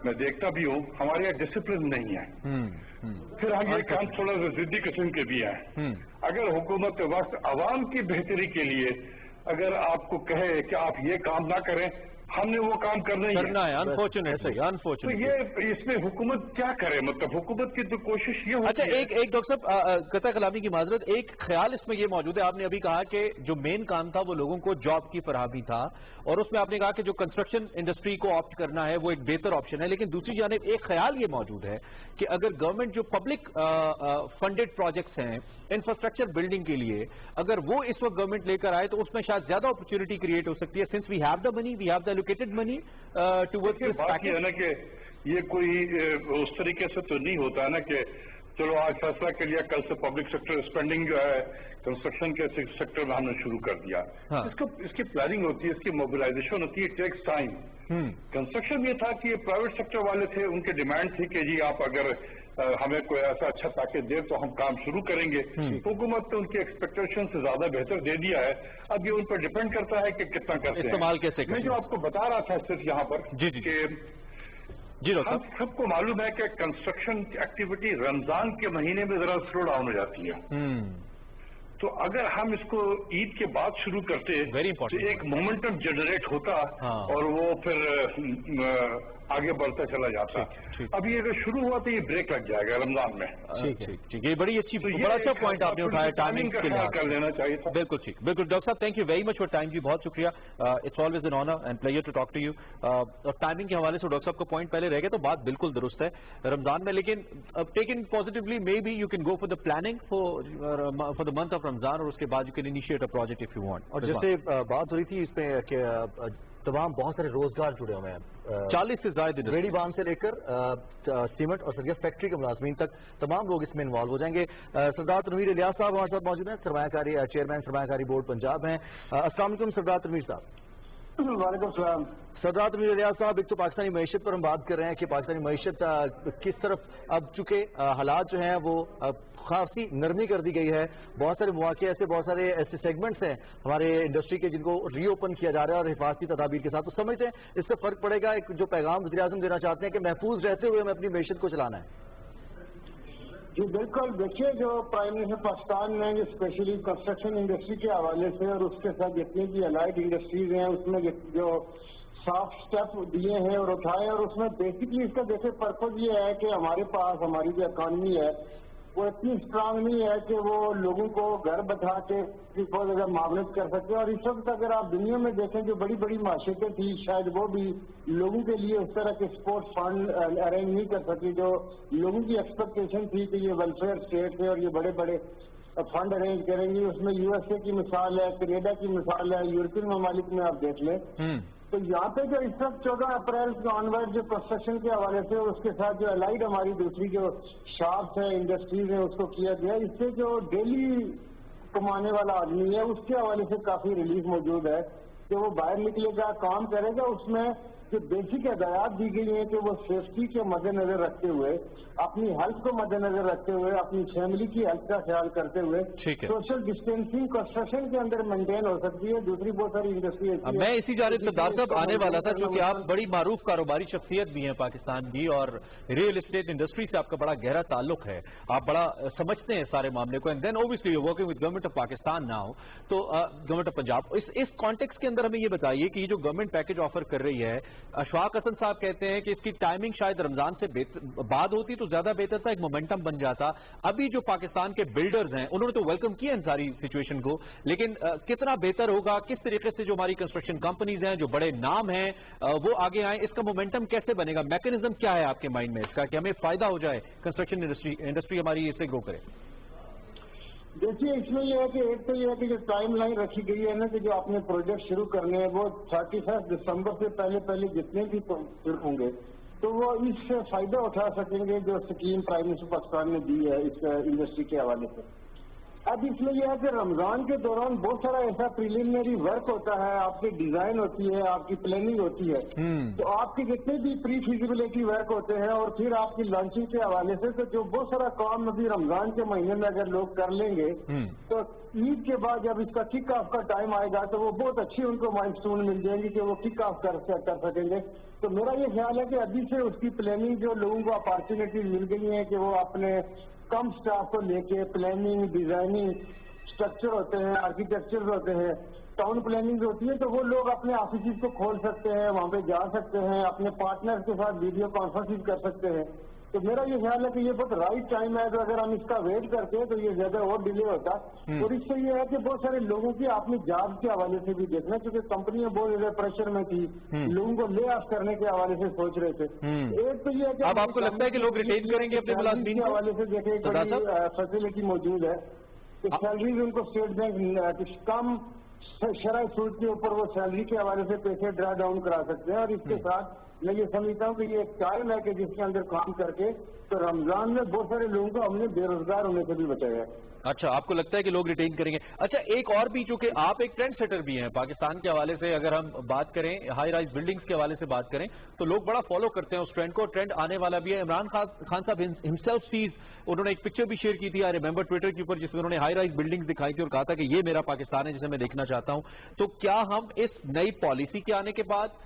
Speaker 10: मैं देखता भी हूँ हमारे यहाँ डिसिप्लिन नहीं है। फिर हम ये काम थोड़ा सा जिद्दी किस्म के भी हैं। अगर हुकूमत वक्त आवाम की बेहतरी के लिए अगर आपको कहे कि आप ये काम ना करें, हमने वो काम करना है।
Speaker 2: अनफॉर्चुनेटली
Speaker 10: तो ये इसमें हुकूमत क्या करे? मतलब हुकूमत की तो कोशिश ये होती है।
Speaker 2: अच्छा, एक डॉक्टर साहब कतई कलामी की माजरत, एक ख्याल इसमें ये मौजूद है। आपने अभी कहा कि जो मेन काम था वो लोगों को जॉब की फराहमी था, और उसमें आपने कहा कि जो कंस्ट्रक्शन इंडस्ट्री को ऑप्ट करना है वो एक बेहतर ऑप्शन है। लेकिन दूसरी जानिब एक ख्याल ये मौजूद है कि अगर गवर्नमेंट जो पब्लिक फंडेड प्रोजेक्ट्स हैं इंफ्रास्ट्रक्चर बिल्डिंग के लिए, अगर वो इस वक्त गवर्नमेंट लेकर आए तो उसमें शायद ज्यादा अपॉर्चुनिटी क्रिएट हो सकती है, since we have the money, we have the allocated money towards this package.
Speaker 10: ना कि ये कोई उस तरीके से तो नहीं होता ना कि चलो आज फैसला के लिए कल से पब्लिक सेक्टर स्पेंडिंग जो है कंस्ट्रक्शन के सेक्टर में हमने शुरू कर दिया। इसकी प्लानिंग होती है, इसकी मोबिलाइजेशन होती है, टेक्स टाइम। कंस्ट्रक्शन ये था कि ये प्राइवेट सेक्टर वाले थे, उनकी डिमांड थी कि जी आप अगर हमें कोई ऐसा अच्छा पैकेज दे तो हम काम शुरू करेंगे। हुकूमत ने उनकी एक्सपेक्टेशन से ज्यादा बेहतर दे दिया है। अब ये उन पर डिपेंड करता है कि कितना करते हैं,
Speaker 2: इस्तेमाल कैसे।
Speaker 10: मैं जो आपको बता रहा था सिर्फ यहाँ पर कि हम सबको मालूम है कि कंस्ट्रक्शन एक्टिविटी रमजान के महीने में जरा स्लो डाउन हो जाती है। तो अगर हम इसको ईद के बाद शुरू करते तो एक मोमेंटम जनरेट होता और वो फिर आगे बढ़ता चला जाता। अब ये अगर शुरू हुआ तो ये ब्रेक लग जाएगा रमजान में।
Speaker 2: ठीक, ये बड़ी अच्छी बड़ा अच्छा पॉइंट आपने उठाया, टाइमिंग के लिए
Speaker 10: कर लेना चाहिए था।
Speaker 2: बिल्कुल ठीक, बिल्कुल। डॉक्टर साहब thank you very much for time जी, बहुत शुक्रिया। It's always an honour and pleasure to talk to you. और टाइमिंग के हवाले से डॉक्टर साहब का पॉइंट पहले रह गया, तो बात बिल्कुल दुरुस्त है रमजान में, लेकिन taken positively may be you can go for the planning for the month of Ramzan, और उसके बाद you can initiate a project if you want.
Speaker 1: और जैसे बात हो रही थी इसमें कि तमाम बहुत सारे रोजगार जुड़े हुए हैं,
Speaker 2: 40 से ज्यादा
Speaker 1: रेडी बांध से लेकर सीमेंट और सरिया फैक्ट्री के मुलाजमीन तक तमाम लोग इसमें इन्वॉल्व हो जाएंगे। सरदार तनवीर इलियास साहब हमारे साथ मौजूद हैं, सरमायाकारी चेयरमैन सरमायाकारी बोर्ड पंजाब हैं। अस्सलाम वालेकुम सरदार तनवीर साहब।
Speaker 11: वालेकुम सलाम।
Speaker 1: सरदार तनवीर इलियास साहब, एक तो पाकिस्तानी मईशत पर हम बात कर रहे हैं कि पाकिस्तानी मईशत किस तरफ अब चुके हालात जो हैं वो खासी नरमी कर दी गई है। बहुत सारे मौके ऐसे, बहुत सारे ऐसे सेगमेंट्स हैं हमारे इंडस्ट्री के जिनको रीओपन किया जा रहा है और हिफाजती तदाबीर के साथ। तो समझते हैं इससे फर्क पड़ेगा, एक जो पैगाम वज़ीर आज़म देना चाहते हैं कि महफूज रहते हुए हमें अपनी मईशत को चलाना है।
Speaker 11: जी बिल्कुल, देखिए जो प्राइम मिनिस्टर पाकिस्तान ने स्पेशली कंस्ट्रक्शन इंडस्ट्री के हवाले से और उसके साथ जितनी भी अलाइड इंडस्ट्रीज हैं उसमें जो सॉफ्ट स्टेप दिए हैं और उठाए, और उसमें बेसिकली इसका देखिए पर्पज ये है कि हमारे पास हमारी जो इकॉनमी है वो इतनी स्ट्रांग नहीं है कि वो लोगों को घर बैठा के बहुत ज़्यादा मामलत कर सके। और इस वक्त अगर आप दुनिया में देखें जो बड़ी बड़ी माशियतें थी शायद वो भी लोगों के लिए उस तरह के स्पोर्ट्स फंड अरेंज नहीं कर सकी जो लोगों की एक्सपेक्टेशन थी कि ये वेलफेयर स्टेट है और ये बड़े बड़े फंड अरेंज करेंगे। उसमें यूएसए की मिसाल है, कनाडा की मिसाल है, यूरोपियन ममालिक में आप देख लें। تو یہاں پہ جو اس وقت 14 اپریل کے آنورڈ جو کنسٹرکشن کے حوالے سے اس کے ساتھ جو الائڈ ہماری دوسری جو شاپس ہیں انڈسٹریز ہیں اس کو کیا گیا، اس سے جو ڈیلی کمانے والا آدمی ہے اس کے حوالے سے کافی ریلیف موجود ہے کہ وہ باہر نکلے گا، کام کرے گا، اس میں جو بیسک ہدایات دی گئی ہیں کہ وہ سیفٹی کے مد نظر رکھتے ہوئے، اپنی ہیلتھ کو مد نظر رکھتے ہوئے، اپنی فیملی کی ہیلتھ کا خیال کرتے ہوئے سوشل ڈسٹینسنگ کنسٹرکشن کے اندر مینٹین ہو سکتی ہے۔ دوسری بہت ساری انڈسٹری
Speaker 2: میں اسی جانب سردار صاحب آنے والا تھا، کیونکہ آپ بڑی معروف کاروباری شخصیت بھی ہیں پاکستان کی، اور ریئل اسٹیٹ انڈسٹری سے آپ کا بڑا گہرا تعلق ہے، آپ بڑا سمجھتے ہیں سارے معاملے کو، and then obviously you working with government of Pakistan now, تو گورنمنٹ آف پنجاب، اس کانٹیکس کے اندر ہمیں یہ بتائیے کہ یہ جو گورنمنٹ پیکج آفر کر رہی ہے، اشفاق حسن صاحب کہتے ہیں کہ اس کی ٹائمنگ شاید رمضان سے بعد ہوتی تو زیادہ بہتر تھا، ایک مومنٹم بن جاتا۔ ابھی جو پاکستان کے بلڈرز ہیں انہوں نے تو ویلکم کیا ان ساری سچویشن کو، لیکن کتنا بہتر ہوگا، کس طریقے سے جو ہماری کنسٹرکشن کمپنیز ہیں، جو بڑے نام ہیں، وہ آگے آئیں، اس کا مومنٹم کیسے بنے گا؟ میکنزم کیا ہے آپ کے مائنڈ میں اس کا کہ ہمیں فائدہ ہو جائے، کنسٹرکشن انڈسٹری ہماری اس سے گرو کرے؟
Speaker 11: دیکھیے اس میں یہ ہے کہ ایک تو یہ ہے کہ جو ٹائم لائن رکھی گئی ہے نا کہ جو آپ نے پروجیکٹ شروع کرنے ہیں وہ 31 دسمبر سے پہلے جتنے بھی شروع ہوں گے تو وہ اس سے فائدہ اٹھا سکیں گے جو اسکیم پرائم منسٹر پاکستان نے دی ہے اس انڈسٹری کے حوالے سے۔ اب اس میں یہ ہے کہ رمضان کے دوران بہت سارا ایسا پریلیمنری ورک ہوتا ہے، آپ کی ڈیزائن ہوتی ہے، آپ کی پلاننگ ہوتی ہے، تو آپ کے جتنے بھی پری فیزیبلٹی ورک ہوتے ہیں اور پھر آپ کی لانچنگ کے حوالے سے تو جو بہت سارا کام ابھی رمضان کے مہینے میں اگر لوگ کر لیں گے تو عید کے بعد جب اس کا کک آف کا ٹائم آئے گا تو وہ بہت اچھی ان کو مائل سٹون مل جائیں گی کہ وہ کک آف کر سکیں گے۔ تو میرا یہ خیال ہے کہ ابھی سے اس کی پلاننگ جو لوگوں کو اپارچونیٹیز مل گئی ہیں کہ وہ اپنے کم سٹاف کو لے کے پلاننگ، ڈیزائننگ، اسٹرکچر ہوتے ہیں، آرکیٹیکچر ہوتے ہیں، ٹاؤن پلاننگ ہوتی ہے، تو وہ لوگ اپنے آفیسز کو کھول سکتے ہیں، وہاں پہ جا سکتے ہیں، اپنے پارٹنر کے ساتھ ویڈیو کانفرنسز کر سکتے ہیں۔ تو میرا یہ خیال ہے کہ یہ بہت رائٹ ٹائم ہے، تو اگر ہم اس کا ویٹ کرتے ہیں تو یہ زیادہ اور ڈیلے ہوتا، اور اس سے یہ ہے کہ بہت سارے لوگوں کی آپ نے جاب کے حوالے سے بھی دیکھنا، کیونکہ کمپنیاں بہت زیادہ پریشر میں تھی، لوگوں کو لے آف کرنے کے حوالے سے سوچ رہے تھے۔ ایک تو یہ ہے کہ
Speaker 2: اب آپ کو لگتا ہے کہ لوگ ریٹین کریں گے اپنے ملازمین
Speaker 11: کے حوالے سے؟ دیکھیں ایک بڑی فیسلٹی موجود ہے کہ سیلریز ان کو اسٹیٹ بینک کم شرح سود کے اوپر وہ سیلری کے حوالے سے پیسے ڈرا ڈاؤن کرا سکتے ہیں، اور اس کے ساتھ میں یہ سمجھتا ہوں کہ یہ ایک ٹائم ہے کہ جس کے اندر کام کر کے تو رمضان میں بہت سارے لوگوں کو ہم نے بے روزگار ہونے سے بھی بچایا ہے۔
Speaker 2: اچھا، آپ کو لگتا ہے کہ لوگ ریٹین کریں گے؟ اچھا، ایک اور بھی، چونکہ آپ ایک ٹرینڈ سیٹر بھی ہیں پاکستان کے حوالے سے، اگر ہم بات کریں ہائی رائز بلڈنگز کے حوالے سے بات کریں تو لوگ بڑا فالو کرتے ہیں اس ٹرینڈ کو، ٹرینڈ آنے والا بھی ہے۔ عمران خان صاحب ہمسیلف سیز، انہوں نے ایک پکچر بھی شیئر کی تھی، آئی ریمبر ٹویٹر کے اوپر، جس میں انہوں نے ہائی رائز بلڈنگز دکھائی تھی اور کہا تھا کہ یہ میرا پاکستان ہے جسے میں دیکھنا چاہتا ہوں۔ تو کیا ہم اس نئی پالیسی کے آنے کے بعد،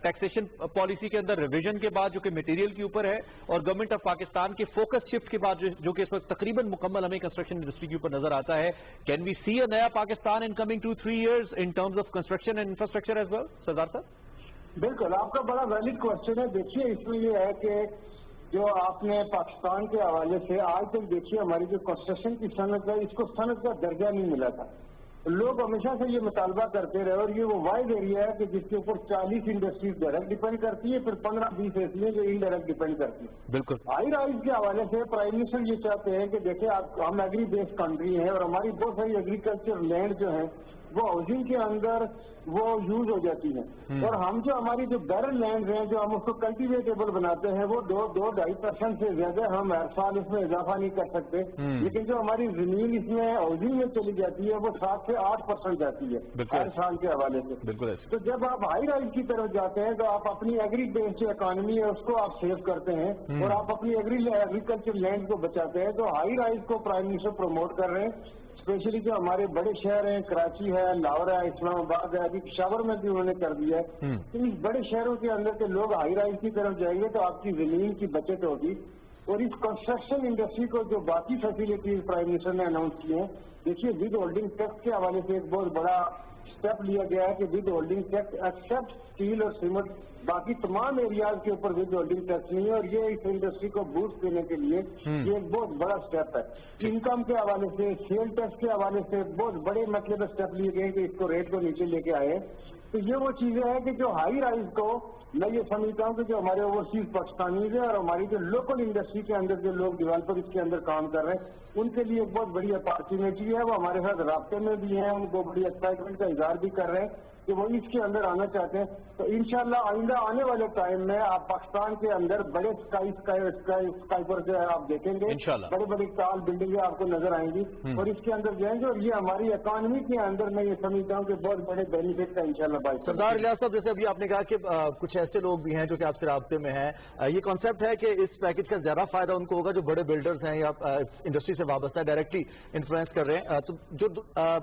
Speaker 2: ٹیکسیشن پالیسی کے اندر ریویژن کے بعد جو کہ میٹیریل کے اوپر ہے، اور گورنمنٹ آف پاکستان کے فوکس شفٹ کے بعد جو کہ اس وقت تقریباً مکمل ہمیں کنسٹرکشن انڈسٹری کے اوپر نظر آتا ہے، کین وی سی اے نیا Pakistan in coming 2-3 years in terms of construction and infrastructure as well? سردار صاحب
Speaker 11: بالکل، آپ کا بڑا ویلڈ کوشچن ہے۔ دیکھیے اس میں یہ ہے کہ جو آپ نے پاکستان کے حوالے سے آج تک دیکھیے ہماری جو کنسٹرکشن کی صنعت ہے اس کو صنعت کا درجہ نہیں ملا تھا۔ لوگ ہمیشہ سے یہ مطالبہ کرتے رہے، اور یہ وہ وائڈ ایریا ہے کہ جس کے اوپر 40 انڈسٹریز ڈائریکٹ ڈیپینڈ کرتی ہے، پھر 15-20 ایسی ہیں جو انڈائریکٹ ڈیپینڈ کرتی ہیں۔
Speaker 2: بالکل،
Speaker 11: ہائی رائز کے حوالے سے پرائم منسٹر یہ چاہتے ہیں کہ دیکھیں ہم ایگری بیسڈ کنٹری ہیں، اور ہماری بہت ساری ایگریکلچر لینڈ جو ہیں وہ ہاؤسنگ کے اندر وہ یوز ہو جاتی ہیں، اور ہم جو ہماری جو بیرن لینڈ ہیں جو ہم اس کو کلٹیویٹیبل بناتے ہیں وہ 2-2.5% سے زیادہ ہم ہر سال اس میں اضافہ نہیں کر سکتے، لیکن جو ہماری زمین اس میں ہاؤسنگ میں چلی جاتی ہے وہ 7 سے 8% جاتی ہے ہر سال کے حوالے سے۔ تو جب آپ ہائی رائز کی طرف جاتے ہیں تو آپ اپنی ایگری بیسڈ جو اکانومی ہے اس کو آپ سیو کرتے ہیں، اور آپ اپنی ایگریکلچر لینڈ کو بچاتے ہیں۔ تو ہائی رائز کو پرائم منسٹر پروموٹ کر رہے ہیں، اسپیشلی جو ہمارے بڑے شہر ہیں، کراچی ہے، لاہور ہے، اسلام آباد ہے، ابھی پشاور میں بھی انہوں نے کر دیا ہے۔ تو اس بڑے شہروں کے اندر کے لوگ ہائی رائز کی طرف جائیں گے تو آپ کی زمین کی بچت ہوگی، اور اس کنسٹرکشن انڈسٹری کو جو باقی فیسلٹیز پرائم منسٹر نے اناؤنس کی ہیں، دیکھیے ود ہولڈنگ ٹیکس کے حوالے سے ایک بہت بڑا اسٹیپ لیا گیا ہے کہ withholding tax except steel اور سیمنٹ، باقی تمام ایریاز کے اوپر ود ہولڈنگ ٹیکس نہیں ہے، اور یہ اس انڈسٹری کو بوسٹ دینے کے لیے یہ ایک بہت بڑا اسٹیپ ہے۔ انکم کے حوالے سے، سیل ٹیکس کے حوالے سے بہت بڑے مطلب اسٹیپ لیے گئے کہ اس کو ریٹ کو نیچے لے کے آئے۔ تو یہ وہ چیزیں ہیں کہ جو ہائی رائز کو میں یہ سمجھتا ہوں کہ جو ہمارے اوورسیز پاکستانیز ہیں اور ہماری جو لوکل انڈسٹری کے اندر جو لوگ ڈیولپر اس کے اندر کام کر رہے ہیں ان کے لیے ایک بہت بڑی اپارچونیٹی ہے، وہ ہمارے ساتھ رابطے میں بھی ہیں، ان کو بڑی ایکسائٹمنٹ کا اظہار بھی کر رہے ہیں کہ وہ اس کے اندر آنا چاہتے ہیں. تو انشاءاللہ آئندہ آنے والے ٹائم میں آپ پاکستان کے اندر بڑے اسکائی پر جو ہے آپ دیکھیں گے, بڑے بڑے ٹال بلڈنگیں آپ کو نظر آئیں گی اور اس کے اندر جائیں گے, اور یہ ہماری اکانومی کے اندر میں یہ سمجھتا ہوں کہ بہت بڑے بینیفٹ کا انشاءاللہ باعث.
Speaker 1: سردار الیاس صاحب, جیسے ابھی آپ نے کہا کہ کچھ ایسے لوگ بھی ہیں جو کہ آپ سے رابطے میں ہیں, یہ کانسیپٹ ہے کہ اس پیکج کا زیادہ فائدہ ان کو ہوگا جو بڑے بلڈرز ہیں یا انڈسٹری سے وابستہ ڈائریکٹلی انفلوئنس کر رہے ہیں, تو جو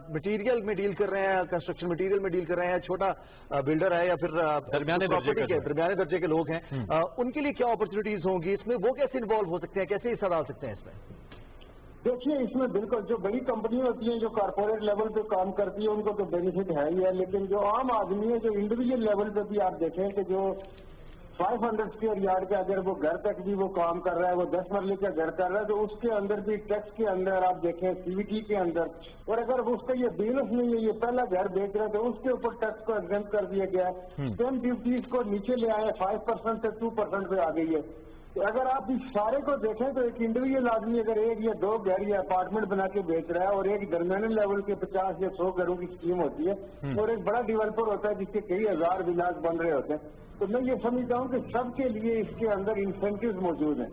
Speaker 1: مٹیریل میں ڈیل کر رہے ہیں, کنسٹرکشن مٹیریل میں ڈیل کر رہے ہیں, چھوٹا بلڈر ہے یا پھر درمیانے درجے کے لوگ ہیں, ان کے لیے کیا اپرچونیٹیز ہوں گی اس میں, وہ کیسے انوالو ہو سکتے ہیں, کیسے حصہ ڈال سکتے ہیں اس میں؟
Speaker 11: دیکھیے اس میں بالکل جو بڑی کمپنی ہوتی ہیں جو کارپوریٹ لیول پہ کام کرتی ہے ان کو تو بینیفٹ ہے ہی ہے, لیکن جو عام آدمی ہے جو انڈیویجل لیول پہ بھی آپ دیکھیں کہ جو 500 اسکوائر یارڈ کے اگر وہ گھر تک بھی وہ کام کر رہا ہے, وہ 10 مرلے کا گھر کر رہا ہے, تو اس کے اندر بھی ٹیکس کے اندر آپ دیکھیں سی وی ٹی کے اندر, اور اگر اس کا یہ بزنس نہیں ہے, یہ پہلا گھر بیچ رہا ہے تو اس کے اوپر ٹیکس کو ایگزمپٹ کر دیا گیا ہے. اسٹیمپ ڈیوٹیز کو نیچے لے آئے, 5% سے 2% پہ آ گئی ہے. تو اگر آپ اس سارے کو دیکھیں تو ایک انڈیویجل آدمی اگر ایک یا دو گھر یا اپارٹمنٹ بنا کے بیچ رہا ہے, اور ایک درمیانے لیول کے 50 یا 100 گھروں کی اسکیم ہوتی ہے, اور ایک بڑا ڈیولپر ہوتا ہے جس کے کئی ہزار ولاس بن رہے ہوتے ہیں, تو میں یہ سمجھتا ہوں کہ سب کے لیے اس کے اندر انسینٹیوز موجود ہیں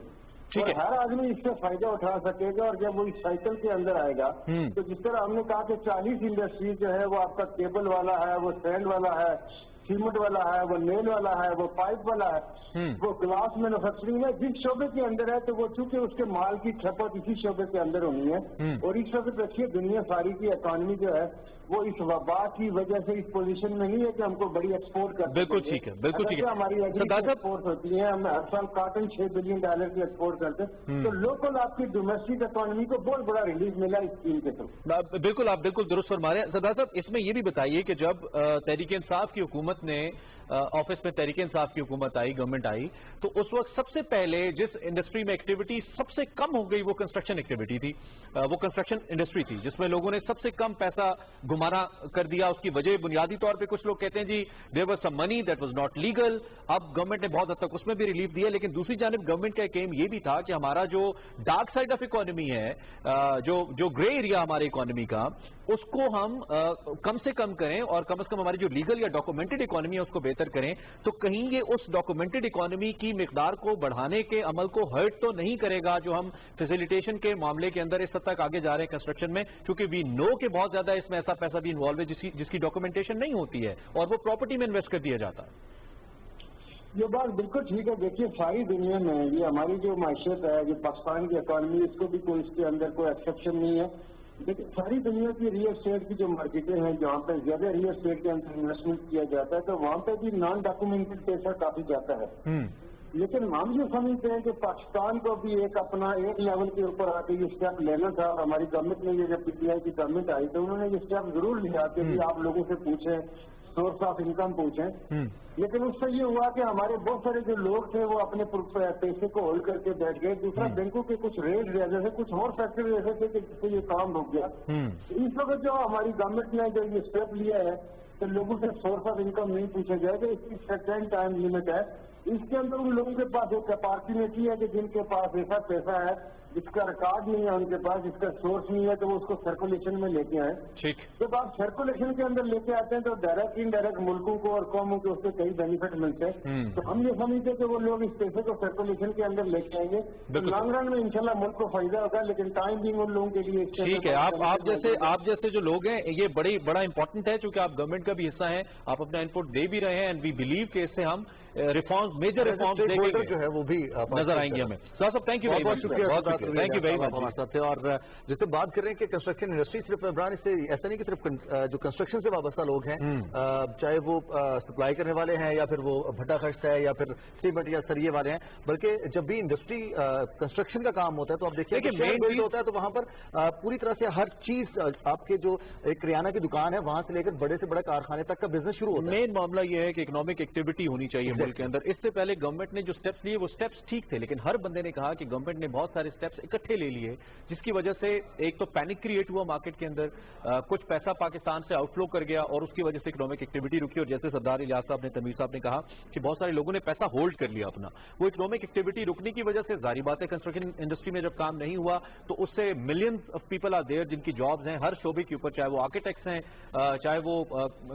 Speaker 11: اور ہر آدمی اس سے فائدہ اٹھا سکے گا. اور جب وہ اس سائیکل کے اندر آئے گا تو جس طرح ہم نے کہا کہ 40 انڈسٹریز جو ہے وہ آپ کا کیبل والا ہے, وہ سینڈ والا ہے, سیمنٹ والا ہے, وہ نیل والا ہے, وہ پائپ والا ہے, وہ گلاس مینوفیکچرنگ ہے, جس شعبے کے اندر ہے تو وہ چونکہ اس کے مال کی کھپت اسی شعبے کے اندر ہونی ہے. اور اس وقت دیکھیے دنیا ساری کی اکانومی جو ہے وہ اس وبا کی وجہ سے اس پوزیشن میں نہیں ہے کہ ہم کو بڑی ایکسپورٹ کر
Speaker 2: بالکل ٹھیک ہے, بالکل ٹھیک ہے.
Speaker 11: ہماری ایکسپورٹ ہوتی ہے, ہم ہر سال کاٹن $6 بلین کی ایکسپورٹ کرتے ہیں, تو لوکل آپ کی ڈومیسٹک اکانومی کو بہت بڑا ریلیف ملا اس اسکیم کے تھرو.
Speaker 2: بالکل, آپ بالکل درست فرما رہے ہیں. سردار صاحب, اس میں یہ بھی بتائیے کہ جب تحریک انصاف کی حکومت نے آفس میں تحریک انصاف کی حکومت آئی, گورنمنٹ آئی, تو اس وقت سب سے پہلے جس انڈسٹری میں ایکٹیویٹی سب سے کم ہو گئی وہ کنسٹرکشن ایکٹیویٹی تھی, وہ کنسٹرکشن انڈسٹری تھی جس میں لوگوں نے سب سے کم پیسہ گمارا کر دیا. اس کی وجہ بنیادی طور پہ کچھ لوگ کہتے ہیں جی there was some money that was not legal. اب گورنمنٹ نے بہت حد تک اس میں بھی ریلیف دیا, لیکن دوسری جانب گورنمنٹ کا ایک ایم یہ بھی تھا کہ ہمارا جو ڈارک سائڈ آف اکانومی ہے, جو گرے ایریا ہماری اکانومی کا, اس کو ہم کم سے کم کریں اور کم از کم ہماری جو لیگل یا ڈاکومنٹڈ اکانومی ہے اس کو بہتر کریں. تو کہیں یہ اس ڈاکومنٹڈ اکانومی کی مقدار کو بڑھانے کے عمل کو ہرٹ تو نہیں کرے گا جو ہم فیسیلیٹیشن کے معاملے کے اندر اس حد تک آگے جا رہے ہیں کنسٹرکشن میں, کیونکہ وی نو کہ بہت زیادہ اس میں ایسا پیسہ بھی انوالو ہے جس کی ڈاکومنٹیشن نہیں ہوتی ہے اور وہ پراپرٹی میں انویسٹ کر دیا جاتا ہے.
Speaker 11: یہ بات بالکل ٹھیک ہے. دیکھیے ساری دنیا میں یہ ہماری جو معیشت ہے, جو پاکستان کی اکانومی, اس کو بھی کوئی اس کے اندر کوئی ایکسیپشن نہیں ہے. لیکن ساری دنیا کی ریئل اسٹیٹ کی جو مارکیٹیں ہیں جہاں پہ زیادہ ریئل اسٹیٹ کے اندر انویسٹمنٹ کیا جاتا ہے, تو وہاں پہ بھی نان ڈاکومنٹڈ پیسہ کافی جاتا ہے. لیکن ہم یہ سمجھتے ہیں کہ پاکستان کو بھی ایک اپنا ایک لیول کے اوپر آ کے یہ اسٹیپ لینا تھا. اور ہماری گورنمنٹ نے یہ جب پی ٹی آئی کی گورنمنٹ آئی تو انہوں نے یہ اسٹیپ ضرور لیا کہ آپ لوگوں سے پوچھیں, سورس آف انکم پوچھیں. لیکن اس سے یہ ہوا کہ ہمارے بہت سارے جو لوگ تھے وہ اپنے پیسے کو ہولڈ کر کے بیٹھ گئے. دوسرا بینکوں کے کچھ ریٹ وجہ سے, کچھ اور فیکٹر ایسے تھے کہ جس سے یہ کام رک گیا. اس وقت جو ہماری گورنمنٹ نے جو یہ اسٹیپ لیا ہے تو لوگوں سے سورس آف انکم نہیں پوچھا جائے گا, اس کی سرٹین ٹائم لمٹ ہے. اس کے اندر ان لوگوں کے پاس ایک اپارچونیٹی ہے کہ جن کے پاس ایسا پیسہ ہے جس کا ریکارڈ نہیں ہے ان کے پاس, جس کا سورس نہیں ہے, تو وہ اس کو سرکولیشن میں لے کے آئیں. جب آپ سرکولیشن کے اندر لے کے آتے ہیں تو ڈائریکٹ انڈائریکٹ ملکوں کو اور قوموں کو اس سے کئی بینیفٹ ملتے ہیں. تو ہم یہ سمجھتے ہیں کہ وہ لوگ اس پیسے کو سرکولیشن کے اندر لے کے آئیں گے, لانگ رن میں انشاءاللہ ملک کو فائدہ ہوگا. لیکن ٹائم بھی ان لوگوں کے لیے
Speaker 2: ٹھیک ہے. آپ جیسے جو لوگ ہیں یہ بڑا امپورٹنٹ ہے, چونکہ آپ گورنمنٹ کا بھی حصہ ہیں, آپ اپنا انپٹ دے بھی رہے ہیں, اینڈ وی بلیو کہ اس سے ہم ریفارمز, میجر ریفارمز دیکھیں گے جو ہے وہ بھی نظر آئیں گے ہمیں. صاحب thank you very much, thank you very مچ.
Speaker 1: اور جیسے بات کر رہے ہیں کہ کنسٹرکشن انڈسٹری صرف عمران, اس سے ایسا نہیں کہ صرف جو کنسٹرکشن سے وابستہ لوگ ہیں, چاہے وہ سپلائی کرنے والے ہیں یا پھر وہ بھٹا خشت ہے یا پھر سیمنٹ یا سریے والے ہیں, بلکہ جب بھی انڈسٹری کنسٹرکشن کا کام ہوتا ہے تو آپ دیکھیں کہ مین بلڈ ہوتا ہے تو وہاں پر پوری طرح سے ہر چیز, آپ کے جو ایک کریانہ کی دکان ہے وہاں سے لے کر بڑے سے بڑے کارخانے تک کا بزنس شروع ہوتا ہے.
Speaker 2: مین معاملہ یہ ہے کہ اکنامک ایکٹیویٹی ہونی چاہیے ملک کے اندر. اس سے پہلے گورنمنٹ نے جو سٹیپس لیے وہ سٹیپس ٹھیک تھے, لیکن ہر بندے نے کہا کہ گورنمنٹ نے بہت سارے سٹیپس स्टेप्स इकट्ठे ले लिए जिसकी वजह से एक तो पैनिक क्रिएट हुआ मार्केट के अंदर, कुछ पैसा पाकिस्तान से आउटफ्लो कर गया और उसकी वजह से इकोनॉमिक एक्टिविटी रुकी। और जैसे सरदार इलियास साहब ने, तमीर साहब ने कहा कि बहुत सारे लोगों ने पैसा होल्ड कर लिया अपना, वो इकोनॉमिक एक्टिविटी रुकने की वजह से जाहिर बात है कंस्ट्रक्शन इंडस्ट्री में जब काम नहीं हुआ तो उससे millions of people are there जिनकी जॉब्स हैं हर शोबे के ऊपर, चाहे वो आर्किटेक्ट्स हैं, चाहे वो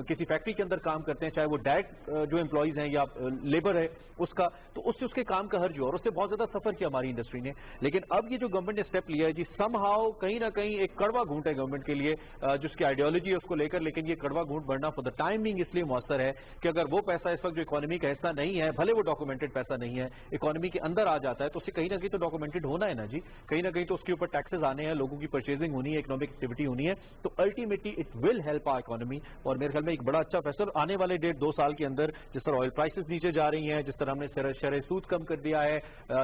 Speaker 2: किसी फैक्ट्री के अंदर काम करते हैं, चाहे वो डायरेक्ट जो एम्प्लॉइज हैं या लेबर है उसका, तो उससे उसके काम का हर्ज हुआ और उससे बहुत ज्यादा सफर किया हमारी इंडस्ट्री ने। लेकिन अब ये जो गवर्नमेंट ने स्टेप लिया है जी, समहाउ कहीं ना कहीं एक कड़वा घूंट है गवर्नमेंट के लिए जिसकी आइडियोलॉजी है उसको लेकर, लेकिन ये कड़वा घूंट बढ़ना फॉर द टाइमिंग इसलिए मौसर है कि अगर वो पैसा इस वक्त जो इकोनॉमी का हिस्सा नहीं है, भले वो डॉक्यूमेंटेड पैसा नहीं है, इकोनॉमी के अंदर आ जाता है तो उससे कहीं ना कहीं तो डॉक्यूमेंटेड होना है ना जी, कहीं ना कहीं तो उसके ऊपर टैक्सेस आने हैं, लोगों की परचेजिंग होनी है, इकोनॉमिक एक्टिविटी होनी है, तो ultimately it will help our economy. और मेरे ख्याल में एक बड़ा अच्छा फैसला आने वाले 1.5-2 साल के अंदर, जिस तरह ऑयल प्राइसेस नीचे जा रही हैं, जिस तरह हमने शरह सूद कम कर दिया है,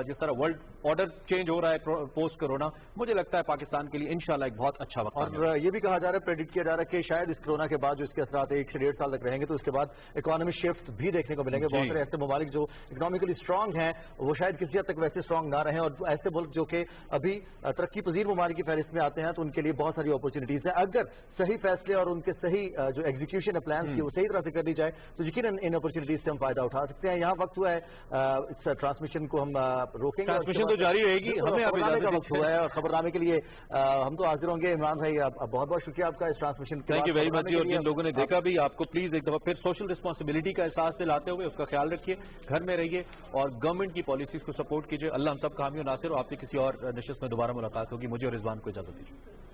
Speaker 2: जिस तरह वर्ल्ड ऑर्डर चेंज हो रहा है पोस्ट कोरोना, मुझे लगता है पाकिस्तान के लिए इंशाल्लाह एक बहुत अच्छा वक्त।
Speaker 1: और ये भी कहा जा रहा है, प्रेडिक्ट किया जा रहा है कि शायद इस कोरोना के बाद जो इसके असरात 1 से 1.5 साल तक रहेंगे तो उसके बाद इकोनॉमी शिफ्ट भी देखने को मिलेंगे। बहुत सारे ऐसे ममालिक जो इकोनॉमिकली स्ट्रांग हैं वो शायद किसी हद तक वैसे स्ट्रांग ना रहें, और ऐसे मुल्क जो कि अभी तरक्की पजीर ममालिक की फहरिस्त में आते हैं तो उनके लिए बहुत सारी अपॉर्चुनिटीज हैं। अगर सही फैसले और उनके सही जो एग्जीक्यूशन है प्लान की वो सही तरह से कर दी जाए तो यकीनन इन अपॉर्चुनिटीज से हम फायदा उठा सकते हैं। यहाँ वक्त हुआ है इस ट्रांसमिशन को हम रोकेंगे,
Speaker 2: ट्रांसमिशन तो जारी रहेगी, हमें
Speaker 1: खबरनामे का वक्त हुआ है और खबरनामे के लिए हम तो हाजिर होंगे। इमरान भाई बहुत बहुत शुक्रिया आपका इस ट्रांसमिशन के
Speaker 2: थैंक यू वेरी मच। और जिन लोगों ने देखा भी, आपको प्लीज एक दफा फिर सोशल रिस्पॉन्सिबिलिटी का एहसास दिलाते हुए उसका ख्याल रखिए, घर में रहिए और गवर्नमेंट की पॉलिसीज को सपोर्ट कीजिए। अल्लाह हम सब का हामी और नासिर। और आपसे किसी और नशिस्त में दोबारा मुलाकात होगी। मुझे और रिजवान को इजाजत दीजिए।